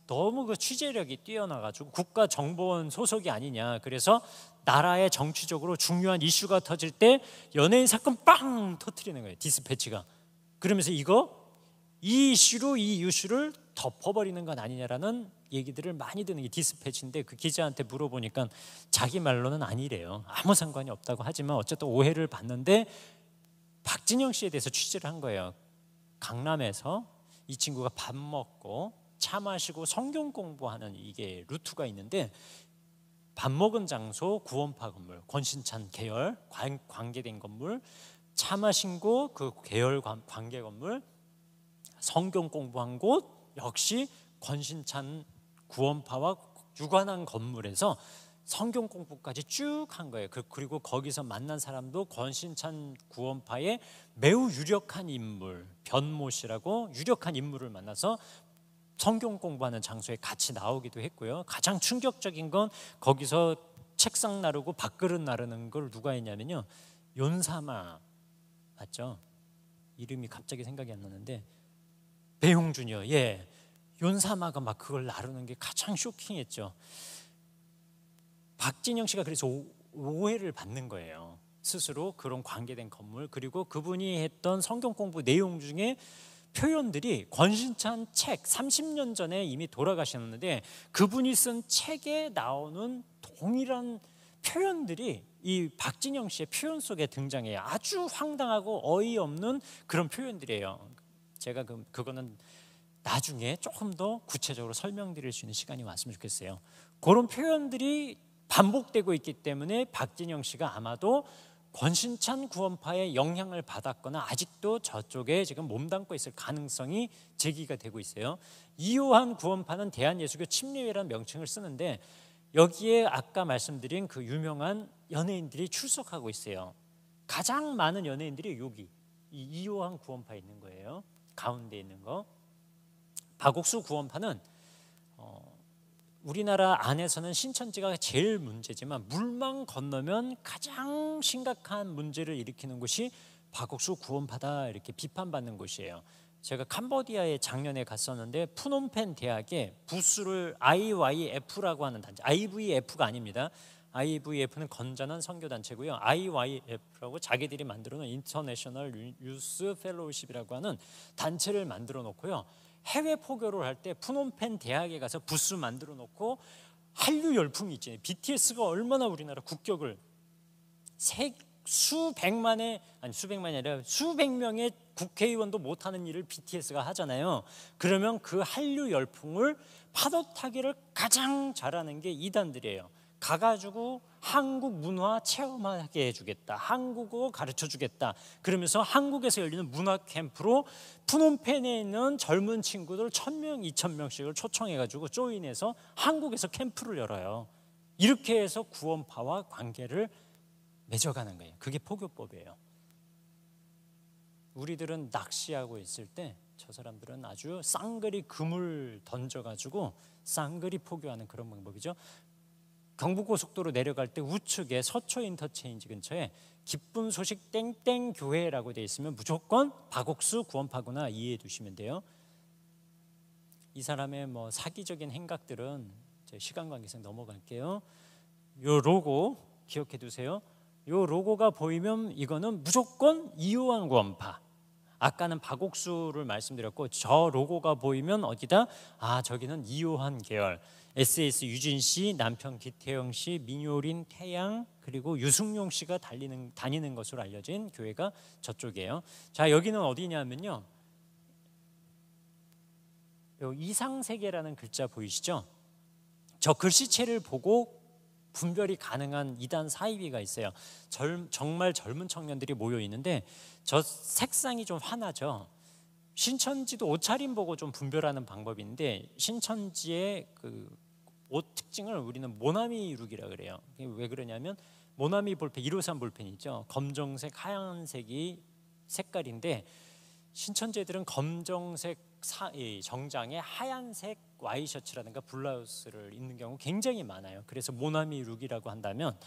너무 그 취재력이 뛰어나가지고 국가정보원 소속이 아니냐. 그래서 나라의 정치적으로 중요한 이슈가 터질 때 연예인 사건 빵 터뜨리는 거예요. 디스패치가. 그러면서 이 이슈로 이 이슈를 덮어버리는 건 아니냐라는 얘기들을 많이 듣는 게 디스패치인데, 그 기자한테 물어보니까 자기 말로는 아니래요. 아무 상관이 없다고 하지만 어쨌든 오해를 받는데 박진영 씨에 대해서 취재를 한 거예요. 강남에서 이 친구가 밥 먹고 차 마시고 성경 공부하는 이게 루트가 있는데, 밥 먹은 장소 구원파 건물, 권신찬 계열 관계된 건물, 차 마신 곳 그 계열 관계 건물, 성경 공부한 곳 역시 권신찬 구원파와 유관한 건물에서 성경 공부까지 쭉 한 거예요. 그리고 거기서 만난 사람도 권신찬 구원파의 매우 유력한 인물, 변모 씨라고 유력한 인물을 만나서 성경 공부하는 장소에 같이 나오기도 했고요. 가장 충격적인 건 거기서 책상 나르고 밥그릇 나르는 걸 누가 했냐면요, 윤사마 맞죠? 이름이 갑자기 생각이 안 나는데 배용준이요. 예, 윤사마가 막 그걸 나르는 게 가장 쇼킹했죠. 박진영 씨가 그래서 오해를 받는 거예요. 스스로 그런 관계된 건물, 그리고 그분이 했던 성경 공부 내용 중에 표현들이 권신찬 책 30년 전에 이미 돌아가셨는데 그분이 쓴 책에 나오는 동일한 표현들이 이 박진영 씨의 표현 속에 등장해요. 아주 황당하고 어이없는 그런 표현들이에요. 제가 그거는 나중에 조금 더 구체적으로 설명드릴 수 있는 시간이 왔으면 좋겠어요. 그런 표현들이 반복되고 있기 때문에 박진영 씨가 아마도 권신찬 구원파의 영향을 받았거나 아직도 저쪽에 지금 몸담고 있을 가능성이 제기가 되고 있어요. 이요한 구원파는 대한예수교 침례회라는 명칭을 쓰는데 여기에 아까 말씀드린 그 유명한 연예인들이 출석하고 있어요. 가장 많은 연예인들이 여기 이 이요한 구원파에 있는 거예요. 가운데 있는 거. 박옥수 구원파는 우리나라 안에서는 신천지가 제일 문제지만 물만 건너면 가장 심각한 문제를 일으키는 곳이 박옥수 구원파다 이렇게 비판받는 곳이에요. 제가 캄보디아에 작년에 갔었는데 푸놈펜 대학에 부스를 IYF라고 하는 단체, IVF가 아닙니다. IVF는 건전한 선교단체고요. IYF라고 자기들이 만들어 놓은 인터내셔널 유스 펠로우십이라고 하는 단체를 만들어 놓고요. 해외 포교를 할 때 푸놈펜 대학에 가서 부스 만들어 놓고 한류 열풍이 있잖아요. BTS가 얼마나 우리나라 국격을 수백만이 아니라 수백 명의 국회의원도 못하는 일을 BTS가 하잖아요. 그러면 그 한류 열풍을 파도 타기를 가장 잘하는 게 이단들이에요. 가가지고 한국 문화 체험하게 해주겠다, 한국어 가르쳐주겠다, 그러면서 한국에서 열리는 문화 캠프로 푸놈펜에 있는 젊은 친구들 1000명, 2000명씩을 초청해가지고 조인해서 한국에서 캠프를 열어요. 이렇게 해서 구원파와 관계를 맺어가는 거예요. 그게 포교법이에요. 우리들은 낚시하고 있을 때 저 사람들은 아주 쌍거리 금을 던져가지고 쌍거리 포교하는 그런 방법이죠. 경부고속도로 내려갈 때 우측에 서초 인터체인지 근처에 기쁜 소식 땡땡 교회라고 되어 있으면 무조건 박옥수 구원파구나 이해해 두시면 돼요. 이 사람의 뭐 사기적인 행각들은 시간 관계상 넘어갈게요. 요 로고 기억해 두세요. 요 로고가 보이면 이거는 무조건 이요한 구원파. 아까는 박옥수를 말씀드렸고 저 로고가 보이면 어디다? 아, 저기는 이요한 계열. SAS 유진 씨, 남편 기태영 씨, 민효린, 태양 그리고 유승용 씨가 다니는 것으로 알려진 교회가 저쪽이에요. 자, 여기는 어디냐면요. 이상세계라는 글자 보이시죠? 저 글씨체를 보고 분별이 가능한 이단 사이비가 있어요. 정말 젊은 청년들이 모여 있는데 저 색상이 좀 환하죠. 신천지도 옷차림 보고 좀 분별하는 방법인데 신천지의 그 옷 특징을 우리는 모나미 룩이라 그래요. 왜 그러냐면 모나미 볼펜 153 볼펜 있죠. 검정색, 하얀색이 색깔인데 신천지들은 검정색 정장에 하얀색 와이셔츠라든가 블라우스를 입는 경우 굉장히 많아요. 그래서 모나미 룩이라고 한다면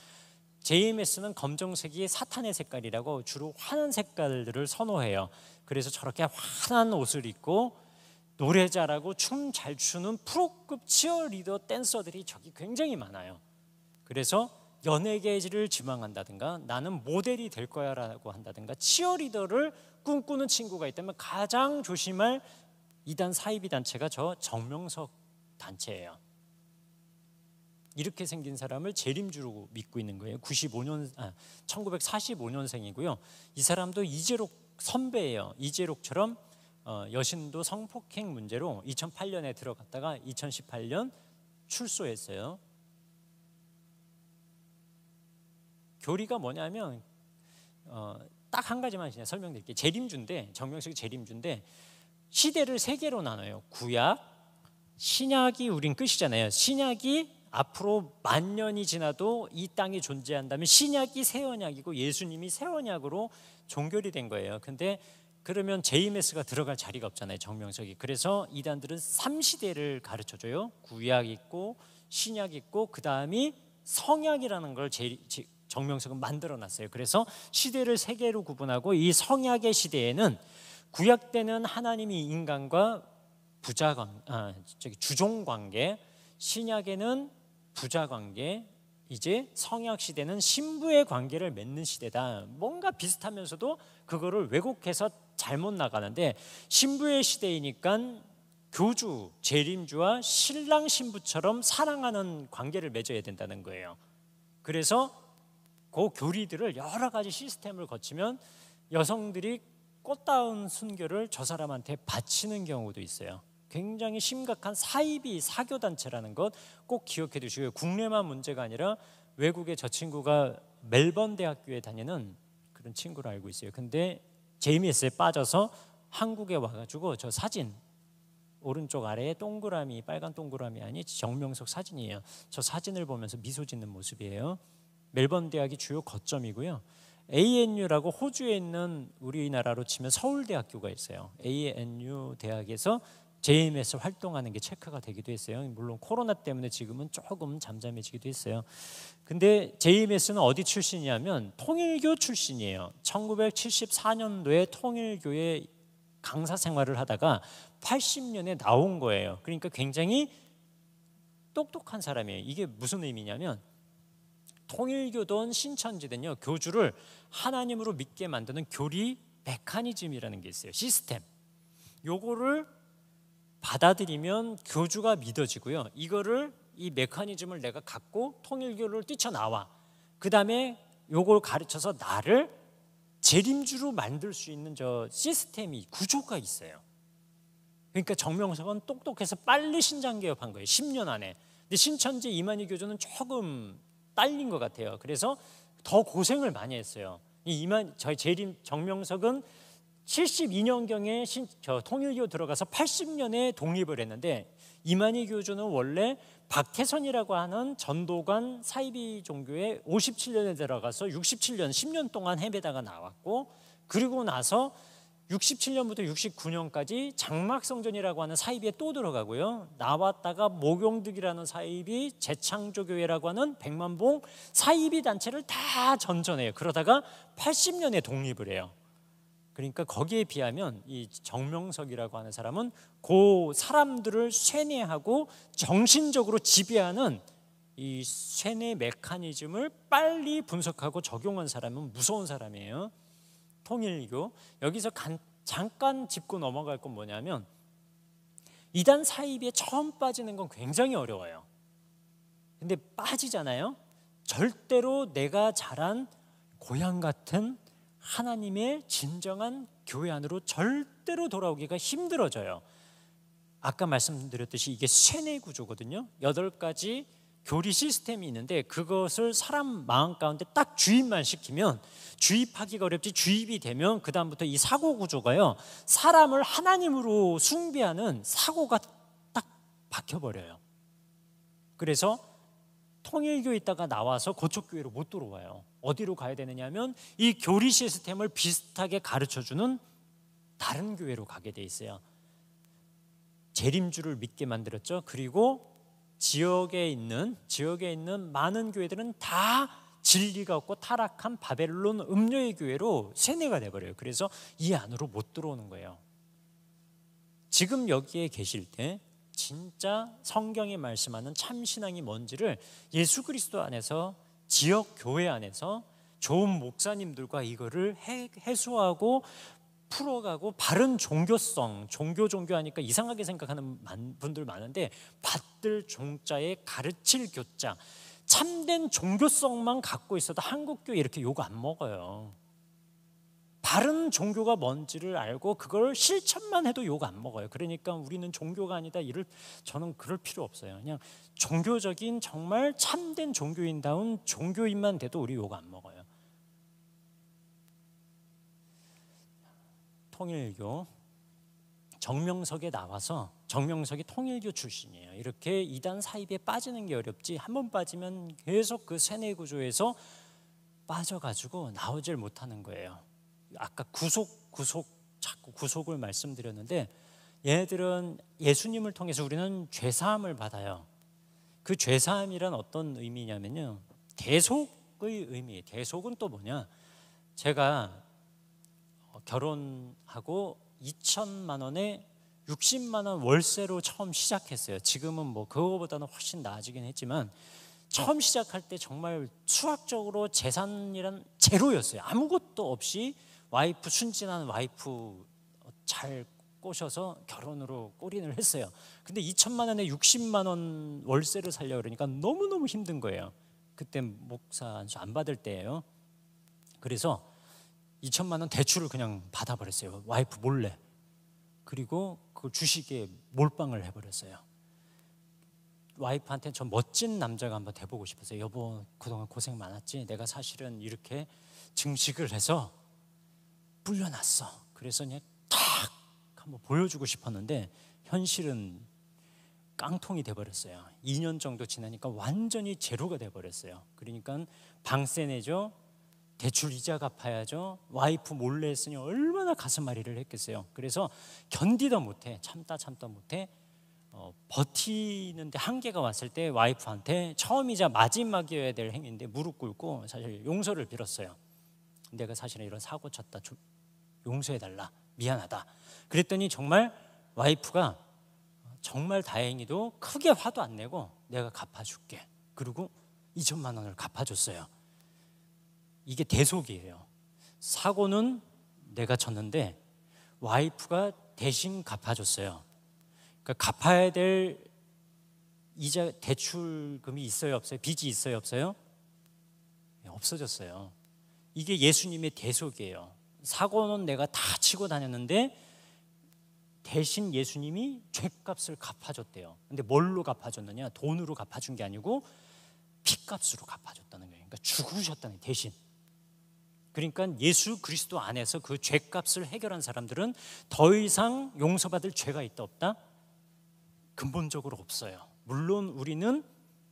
JMS는 검정색이 사탄의 색깔이라고 주로 환한 색깔들을 선호해요. 그래서 저렇게 환한 옷을 입고 노래 잘하고 춤 잘 추는 프로급 치어리더 댄서들이 저기 굉장히 많아요. 그래서 연예계를 지망한다든가 나는 모델이 될 거야 라고 한다든가 치어리더를 꿈꾸는 친구가 있다면 가장 조심할 이단 사이비 단체가 저 정명석 단체예요. 이렇게 생긴 사람을 재림주로 믿고 있는 거예요. 1945년생이고요. 이 사람도 이재록 선배예요. 이재록처럼 여신도 성폭행 문제로 2008년에 들어갔다가 2018년 출소했어요. 교리가 뭐냐면 딱 한 가지만 그냥 설명드릴게요. 재림주인데 정명석이 재림주인데 시대를 세 개로 나눠요. 구약, 신약이 우린 끝이잖아요. 신약이 앞으로 10,000년이 지나도 이 땅이 존재한다면 신약이 새 언약이고 예수님이 새 언약으로 종결이 된 거예요. 근데 그러면 JMS가 들어갈 자리가 없잖아요. 정명석이. 그래서 이단들은 3시대를 가르쳐줘요. 구약 있고 신약 있고 그 다음이 성약이라는 걸 정명석은 만들어놨어요. 그래서 시대를 세 개로 구분하고 이 성약의 시대에는 구약 때는 하나님이 인간과 주종관계, 신약에는 부자관계, 이제 성약 시대는 신부의 관계를 맺는 시대다. 뭔가 비슷하면서도 그거를 왜곡해서 잘못 나가는데 신부의 시대이니까 교주, 재림주와 신랑 신부처럼 사랑하는 관계를 맺어야 된다는 거예요. 그래서 그 교리들을 여러 가지 시스템을 거치면 여성들이 꽃다운 순교를 저 사람한테 바치는 경우도 있어요. 굉장히 심각한 사이비 사교단체라는 것 꼭 기억해 두시고요. 국내만 문제가 아니라 외국에 저 친구가 멜번 대학교에 다니는 그런 친구를 알고 있어요. 근데 JMS에 빠져서 한국에 와가지고 저 사진 오른쪽 아래에 동그라미, 빨간 동그라미 아니 정명석 사진이에요. 저 사진을 보면서 미소 짓는 모습이에요. 멜번 대학이 주요 거점이고요. ANU라고 호주에 있는 우리나라로 치면 서울대학교가 있어요. ANU 대학에서 JMS 활동하는 게 체크가 되기도 했어요. 물론 코로나 때문에 지금은 조금 잠잠해지기도 했어요. 근데 JMS는 어디 출신이냐면 통일교 출신이에요. 1974년도에 통일교에 강사 생활을 하다가 80년에 나온 거예요. 그러니까 굉장히 똑똑한 사람이에요. 이게 무슨 의미냐면 통일교든 신천지든요, 교주를 하나님으로 믿게 만드는 교리 메커니즘이라는 게 있어요. 시스템. 요거를 받아들이면 교주가 믿어지고요. 이 메커니즘을 내가 갖고 통일교를 뛰쳐나와. 그 다음에 요걸 가르쳐서 나를 재림주로 만들 수 있는 저 시스템이, 구조가 있어요. 그러니까 정명석은 똑똑해서 빨리 신장개업한 거예요. 10년 안에. 근데 신천지 이만희 교주는 조금 딸린 것 같아요. 그래서 더 고생을 많이 했어요. 저희 정명석은 72년경에 통일교 들어가서 80년에 독립을 했는데 이만희 교주는 원래 박태선이라고 하는 전도관 사이비 종교에 57년에 들어가서 67년 10년 동안 헤매다가 나왔고, 그리고 나서 67년부터 69년까지 장막성전이라고 하는 사이비에 또 들어가고요. 나왔다가 목용득이라는 사이비, 재창조교회라고 하는 백만봉 사이비 단체를 다 전전해요. 그러다가 80년에 독립을 해요. 그러니까 거기에 비하면 이 정명석이라고 하는 사람은 그 사람들을 쇠뇌하고 정신적으로 지배하는 이 쇠뇌 메커니즘을 빨리 분석하고 적용한 사람은 무서운 사람이에요. 통일교. 여기서 잠깐 짚고 넘어갈 건 뭐냐면 이단 사이비에 처음 빠지는 건 굉장히 어려워요. 근데 빠지잖아요. 절대로 내가 자란 고향 같은 하나님의 진정한 교회 안으로 절대로 돌아오기가 힘들어져요. 아까 말씀드렸듯이 이게 쇠뇌 구조거든요. 8가지 교리 시스템이 있는데 그것을 사람 마음 가운데 딱 주입만 시키면, 주입하기가 어렵지 주입이 되면 그 다음부터 이 사고 구조가요, 사람을 하나님으로 숭배하는 사고가 딱 박혀버려요. 그래서 통일교에 있다가 나와서 거촉교회로 못 들어와요. 어디로 가야 되느냐 하면 이 교리 시스템을 비슷하게 가르쳐주는 다른 교회로 가게 돼 있어요. 재림주를 믿게 만들었죠. 그리고 지역에 있는 많은 교회들은 다 진리가 없고 타락한 바벨론 음료의 교회로 세뇌가 돼버려요. 그래서 이 안으로 못 들어오는 거예요. 지금 여기에 계실 때 진짜 성경이 말씀하는 참신앙이 뭔지를 예수 그리스도 안에서, 지역 교회 안에서 좋은 목사님들과 이거를 해소하고 풀어가고, 바른 종교성, 종교 하니까 이상하게 생각하는 분들 많은데 받들 종자에 가르칠 교자, 참된 종교성만 갖고 있어도 한국교회 이렇게 욕 안 먹어요. 바른 종교가 뭔지를 알고 그걸 실천만 해도 욕 안 먹어요. 그러니까 우리는 종교가 아니다, 저는 그럴 필요 없어요. 그냥 종교적인 정말 참된 종교인다운 종교인만 돼도 우리 욕 안 먹어요. 통일교, 정명석에 나와서, 정명석이 통일교 출신이에요. 이렇게 이단 사입에 빠지는 게 어렵지, 한번 빠지면 계속 그 세뇌 구조에서 빠져가지고 나오질 못하는 거예요. 아까 자꾸 구속을 말씀드렸는데, 얘네들은 예수님을 통해서 우리는 죄사함을 받아요. 그 죄사함이란 어떤 의미냐면요, 대속의 의미. 대속은 또 뭐냐, 제가 결혼하고 2천만 원에 60만 원 월세로 처음 시작했어요. 지금은 뭐 그거보다는 훨씬 나아지긴 했지만 처음 시작할 때 정말 수학적으로 재산이란 제로였어요. 아무것도 없이 순진한 와이프 잘 꼬셔서 결혼으로 골인을 했어요. 근데 2천만 원에 60만 원 월세를 살려고 그러니까 너무너무 힘든 거예요. 그때 목사 안수 안 받을 때예요. 그래서 2천만 원 대출을 그냥 받아버렸어요. 와이프 몰래. 그리고 그걸 주식에 몰빵을 해버렸어요. 와이프한테 저 멋진 남자가 한번 돼보고 싶었어요. 여보, 그동안 고생 많았지? 내가 사실은 이렇게 증식을 해서 불려놨어. 그래서 그냥 탁 한번 보여주고 싶었는데 현실은 깡통이 돼버렸어요. 2년 정도 지나니까 완전히 제로가 돼버렸어요. 그러니까 방세 내죠, 대출 이자 갚아야죠, 와이프 몰래 했으니 얼마나 가슴앓이를 했겠어요. 그래서 견디다 못해, 참다 못해 버티는데 한계가 왔을 때 와이프한테 처음이자 마지막이어야 될 행위인데 무릎 꿇고 사실 용서를 빌었어요. 내가 사실은 이런 사고 쳤다, 용서해달라, 미안하다. 그랬더니 정말 와이프가 정말 다행히도 크게 화도 안 내고 내가 갚아줄게, 그리고 2천만 원을 갚아줬어요. 이게 대속이에요. 사고는 내가 쳤는데 와이프가 대신 갚아줬어요. 그러니까 갚아야 될 이자 대출금이 있어요, 없어요? 빚이 있어요, 없어요? 없어졌어요. 이게 예수님의 대속이에요. 사고는 내가 다 치고 다녔는데 대신 예수님이 죄값을 갚아줬대요. 근데 뭘로 갚아줬느냐? 돈으로 갚아준 게 아니고 피값으로 갚아줬다는 거예요. 그러니까 죽으셨다는, 대신. 그러니까 예수 그리스도 안에서 그 죄값을 해결한 사람들은 더 이상 용서받을 죄가 있다 없다? 근본적으로 없어요. 물론 우리는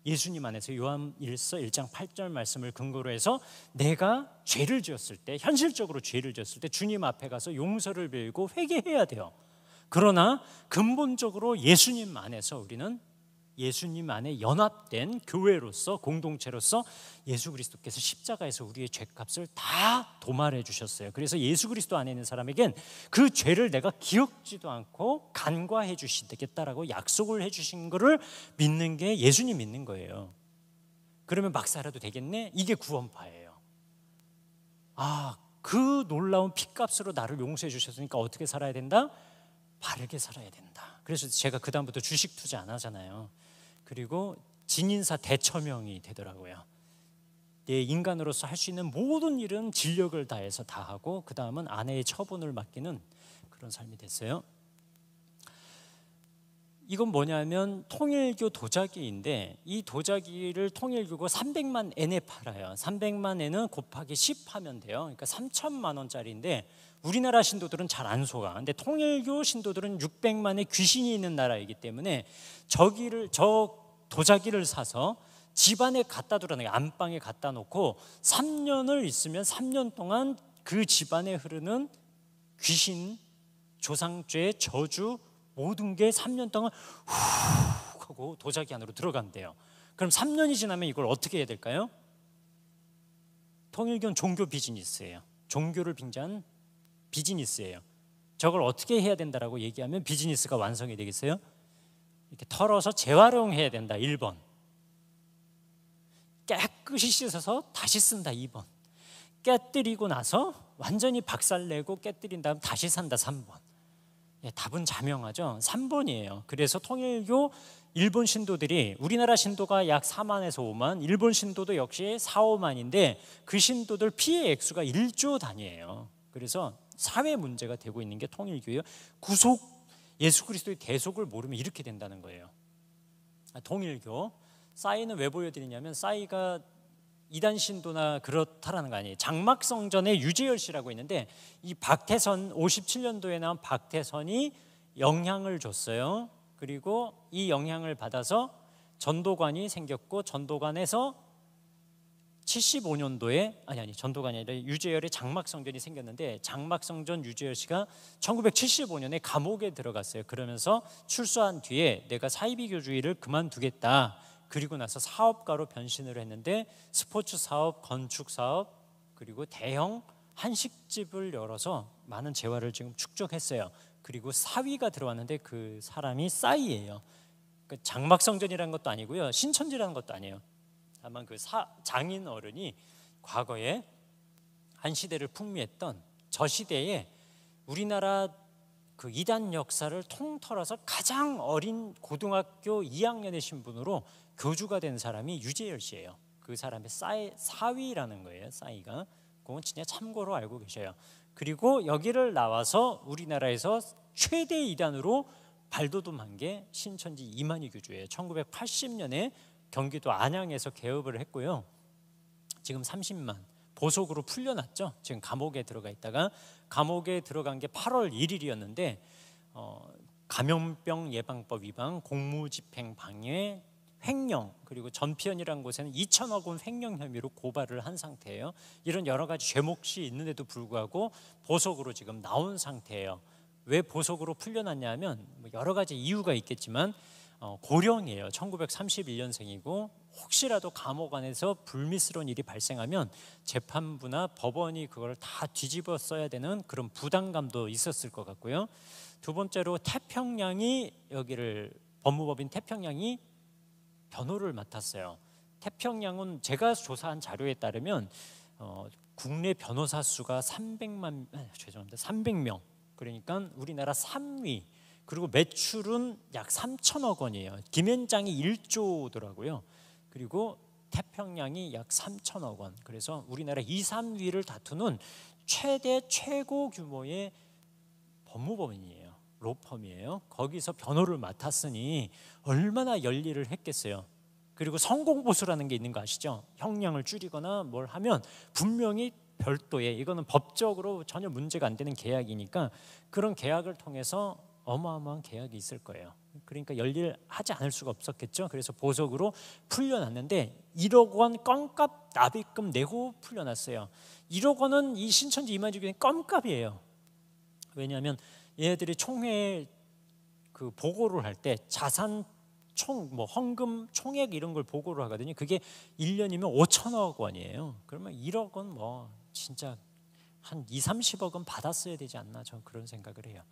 예수님 안에서 요한일서 1장 8절 말씀을 근거로 해서 내가 죄를 지었을 때, 현실적으로 죄를 지었을 때 주님 앞에 가서 용서를 빌고 회개해야 돼요. 그러나 근본적으로 예수님 안에서 우리는 예수님 안에 연합된 교회로서, 공동체로서 예수 그리스도께서 십자가에서 우리의 죄값을 다 도말해 주셨어요. 그래서 예수 그리스도 안에 있는 사람에겐 그 죄를 내가 기억지도 않고 간과해 주시겠다라고 약속을 해 주신 것을 믿는 게 예수님 믿는 거예요. 그러면 막 살아도 되겠네? 이게 구원파예요. 아, 그 놀라운 피값으로 나를 용서해 주셨으니까 어떻게 살아야 된다? 바르게 살아야 된다. 그래서 제가 그 다음부터 주식 투자 안 하잖아요. 그리고 진인사 대처명이 되더라고요. 내 인간으로서 할 수 있는 모든 일은 진력을 다해서 다 하고 그 다음은 아내의 처분을 맡기는 그런 삶이 됐어요. 이건 뭐냐면 통일교 도자기인데 이 도자기를 통일교가 300만 엔에 팔아요. 300만 엔은 곱하기 10 하면 돼요. 그러니까 3천만 원짜리인데 우리나라 신도들은 잘 안 속아. 근데 통일교 신도들은 600만의 귀신이 있는 나라이기 때문에 저 도자기를 사서 집안에 갖다 두라는 거예요. 안방에 갖다 놓고 3년을 있으면 3년 동안 그 집안에 흐르는 귀신, 조상죄, 저주 모든 게 3년 동안 후 하고 도자기 안으로 들어간대요. 그럼 3년이 지나면 이걸 어떻게 해야 될까요? 통일교는 종교 비즈니스예요. 종교를 빙자한 비즈니스예요. 저걸 어떻게 해야 된다라고 얘기하면 비즈니스가 완성이 되겠어요? 이렇게 털어서 재활용해야 된다. 1번. 깨끗이 씻어서 다시 쓴다. 2번. 깨뜨리고 나서 완전히 박살내고 깨뜨린 다음 다시 산다. 3번. 답은 자명하죠. 3번이에요. 그래서 통일교 일본 신도들이, 우리나라 신도가 약 4만에서 5만, 일본 신도도 역시 4, 5만인데 그 신도들 피해 액수가 1조 단위예요. 그래서 사회 문제가 되고 있는 게 통일교예요. 구속, 예수 그리스도의 대속을 모르면 이렇게 된다는 거예요. 통일교 싸이는 왜 보여드리냐면 싸이가 이단 신도나 그렇다라는 거 아니에요. 장막성전에 유재열 씨라고 있는데 이 박태선, 57년도에 나온 박태선이 영향을 줬어요. 그리고 이 영향을 받아서 전도관이 생겼고 전도관에서 75년도에 전도관이 아니라 유재열의 장막성전이 생겼는데 장막성전 유재열 씨가 1975년에 감옥에 들어갔어요. 그러면서 출소한 뒤에 내가 사이비교주의를 그만두겠다. 그리고 나서 사업가로 변신을 했는데 스포츠 사업, 건축 사업, 그리고 대형 한식집을 열어서 많은 재화를 지금 축적했어요. 그리고 사위가 들어왔는데 그 사람이 싸이예요. 그러니까 장막성전이라는 것도 아니고요, 신천지라는 것도 아니에요. 다만 그 장인 어른이 과거에 한 시대를 풍미했던 저 시대에 우리나라 그 이단 역사를 통틀어서 가장 어린 고등학교 2학년의 신분으로 교주가 된 사람이 유재열 씨예요. 그 사람의 사위라는 거예요. 싸이가. 그건 진짜 참고로 알고 계셔요. 그리고 여기를 나와서 우리나라에서 최대 이단으로 발돋움한 게 신천지 이만희 교주예요. 1980년에 경기도 안양에서 개업을 했고요. 지금 30만 보석으로 풀려났죠. 지금 감옥에 들어가 있다가 감옥에 들어간 게 8월 1일이었는데 감염병 예방법 위반, 공무집행 방해, 횡령, 그리고 전피현이라는 곳에는 2천억 원 횡령 혐의로 고발을 한 상태예요. 이런 여러 가지 죄목이 있는데도 불구하고 보석으로 지금 나온 상태예요. 왜 보석으로 풀려났냐면 여러 가지 이유가 있겠지만 고령이에요. 1931년생이고 혹시라도 감옥 안에서 불미스러운 일이 발생하면 재판부나 법원이 그걸 다 뒤집어 써야 되는 그런 부담감도 있었을 것 같고요. 두 번째로 태평양이 여기를 법무법인 태평양이 변호를 맡았어요. 태평양은 제가 조사한 자료에 따르면 국내 변호사 수가 300명. 그러니까 우리나라 3위. 그리고 매출은 약 3천억 원이에요. 김현장이 1조더라고요. 그리고 태평양이 약 3천억 원. 그래서 우리나라 2, 3위를 다투는 최고 규모의 법무법인이에요. 로펌이에요. 거기서 변호를 맡았으니 얼마나 열일을 했겠어요. 그리고 성공보수라는 게 있는 거 아시죠? 형량을 줄이거나 뭘 하면 분명히 별도의, 이거는 법적으로 전혀 문제가 안 되는 계약이니까 그런 계약을 통해서 어마어마한 계약이 있을 거예요. 그러니까 열일하지 않을 수가 없었겠죠. 그래서 보석으로 풀려났는데 1억 원 껌값 납입금 내고 풀려났어요. 1억 원은 이 신천지 이만희 교회는 껌값이에요. 왜냐하면 얘네들이 총회 그 보고를 할 때 자산 헌금 총액 이런 걸 보고를 하거든요. 그게 1년이면 5천억 원이에요. 그러면 1억 원 뭐 진짜 한 2, 30억은 받았어야 되지 않나, 저는 그런 생각을 해요.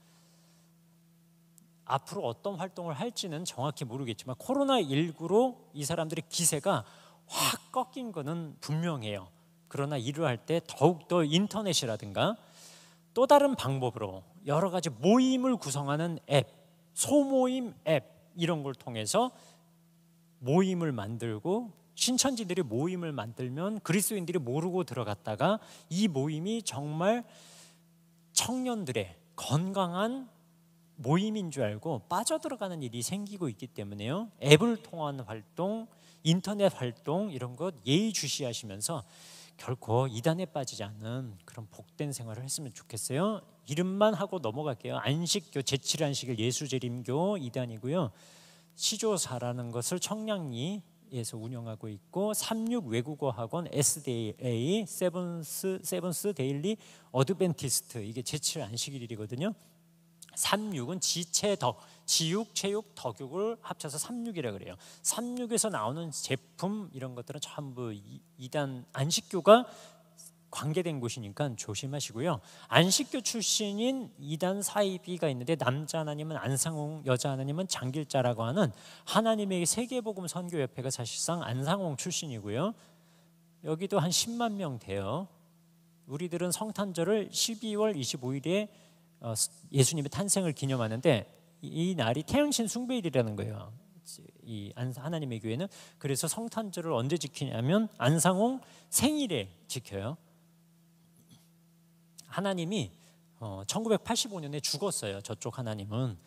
앞으로 어떤 활동을 할지는 정확히 모르겠지만 코로나19로 이 사람들의 기세가 확 꺾인 거는 분명해요. 그러나 일을 할 때 더욱더 인터넷이라든가 또 다른 방법으로 여러 가지 모임을 구성하는 앱, 소모임 앱 이런 걸 통해서 모임을 만들고, 신천지들이 모임을 만들면 그리스도인들이 모르고 들어갔다가 이 모임이 정말 청년들의 건강한 모임인 줄 알고 빠져들어가는 일이 생기고 있기 때문에요. 앱을 통한 활동, 인터넷 활동 이런 것 예의주시하시면서 결코 이단에 빠지지 않는 그런 복된 생활을 했으면 좋겠어요. 이름만 하고 넘어갈게요. 안식교, 제7안식일 예수재림교 이단이고요. 시조사라는 것을 청량리에서 운영하고 있고, 36 외국어 학원 SDA 세븐스 데일리 어드벤티스트, 이게 제7안식일이거든요. 36은 지체덕, 지육, 체육, 덕육을 합쳐서 36이라 그래요. 36에서 나오는 제품 이런 것들은 전부 이단 안식교가 관계된 곳이니까 조심하시고요. 안식교 출신인 이단 사이비가 있는데 남자 하나님은 안상홍, 여자 하나님은 장길자라고 하는 하나님의 세계복음 선교협회가 사실상 안상홍 출신이고요. 여기도 한 10만 명 돼요. 우리들은 성탄절을 12월 25일에 예수님의 탄생을 기념하는데 이 날이 태양신 숭배일이라는 거예요. 이 하나님의 교회는. 그래서 성탄절을 언제 지키냐면 안상홍 생일에 지켜요. 하나님이 1985년에 죽었어요. 저쪽 하나님은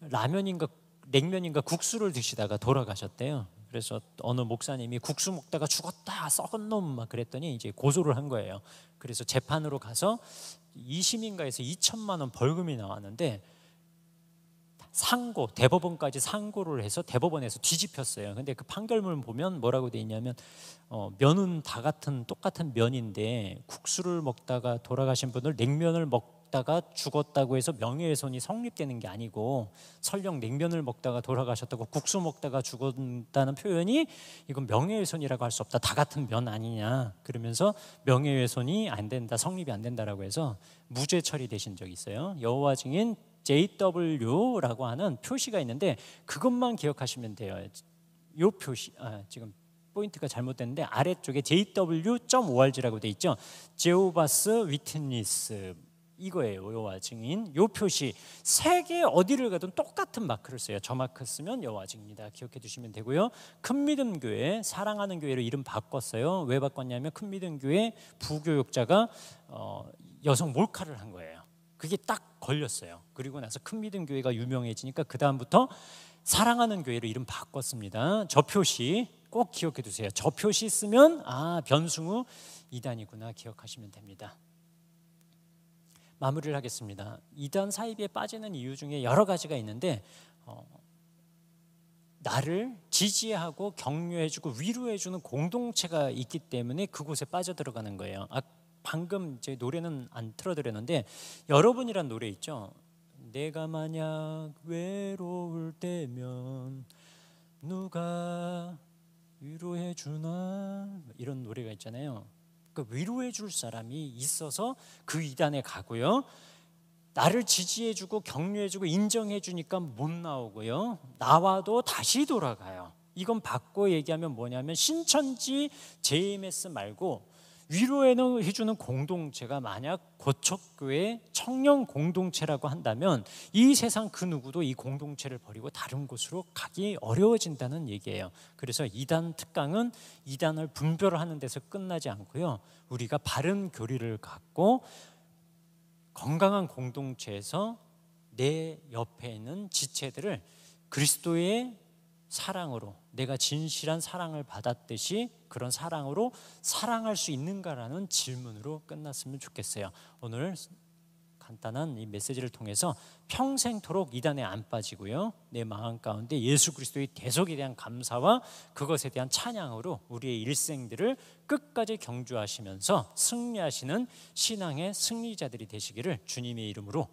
라면인가 냉면인가 국수를 드시다가 돌아가셨대요. 그래서 어느 목사님이 국수 먹다가 죽었다, 썩은 놈 막 그랬더니 이제 고소를 한 거예요. 그래서 재판으로 가서 2심인가에서 2천만 원 벌금이 나왔는데 상고, 대법원까지 상고를 해서 대법원에서 뒤집혔어요. 근데 그 판결문 보면 뭐라고 돼 있냐면 면은 다 똑같은 면인데 국수를 먹다가 돌아가신 분을 냉면을 먹다가 죽었다고 해서 명예훼손이 성립되는 게 아니고, 설령 냉면을 먹다가 돌아가셨다고 국수 먹다가 죽었다는 표현이 이건 명예훼손이라고 할 수 없다, 다 같은 면 아니냐 그러면서 명예훼손이 안 된다, 성립이 안 된다라고 해서 무죄 처리되신 적이 있어요. 여호와 증인 JW라고 하는 표시가 있는데 그것만 기억하시면 돼요. 이 표시, 지금 포인트가 잘못됐는데 아래쪽에 JW.org라고 돼 있죠. 제호바스 위트니스 이거예요. 여호와 증인. 이 표시 세계 어디를 가든 똑같은 마크를 써요. 저 마크 쓰면 여호와 증인이다, 기억해 두시면 되고요. 큰 믿음 교회, 사랑하는 교회로 이름 바꿨어요. 왜 바꿨냐면 큰 믿음 교회 부교육자가 여성 몰카를 한 거예요. 그게 딱 걸렸어요. 그리고 나서 큰 믿음 교회가 유명해지니까 그 다음부터 사랑하는 교회로 이름 바꿨습니다. 저 표시 꼭 기억해 두세요. 저 표시 쓰면 변승우 이단이구나 기억하시면 됩니다. 마무리를 하겠습니다. 이단 사이비에 빠지는 이유 중에 여러 가지가 있는데 나를 지지하고 격려해주고 위로해주는 공동체가 있기 때문에 그곳에 빠져들어가는 거예요. 방금 제 노래는 안 틀어드렸는데 여러분이란 노래 있죠. 내가 만약 외로울 때면 누가 위로해주나 이런 노래가 있잖아요. 그 위로해줄 사람이 있어서 그 이단에 가고요. 나를 지지해주고 격려해주고 인정해주니까 못 나오고요. 나와도 다시 돌아가요. 이건 바꿔 얘기하면 뭐냐면 신천지 JMS 말고 위로해주는 공동체가 만약 고척교회 청년 공동체라고 한다면 이 세상 그 누구도 이 공동체를 버리고 다른 곳으로 가기 어려워진다는 얘기예요. 그래서 이단 특강은 이단을 분별하는 데서 끝나지 않고요. 우리가 바른 교리를 갖고 건강한 공동체에서 내 옆에 있는 지체들을 그리스도의 사랑으로 내가 진실한 사랑을 받았듯이 그런 사랑으로 사랑할 수 있는가라는 질문으로 끝났으면 좋겠어요. 오늘 간단한 이 메시지를 통해서 평생토록 이단에 안 빠지고요. 내 마음 가운데 예수 그리스도의 대속에 대한 감사와 그것에 대한 찬양으로 우리의 일생들을 끝까지 경주하시면서 승리하시는 신앙의 승리자들이 되시기를 주님의 이름으로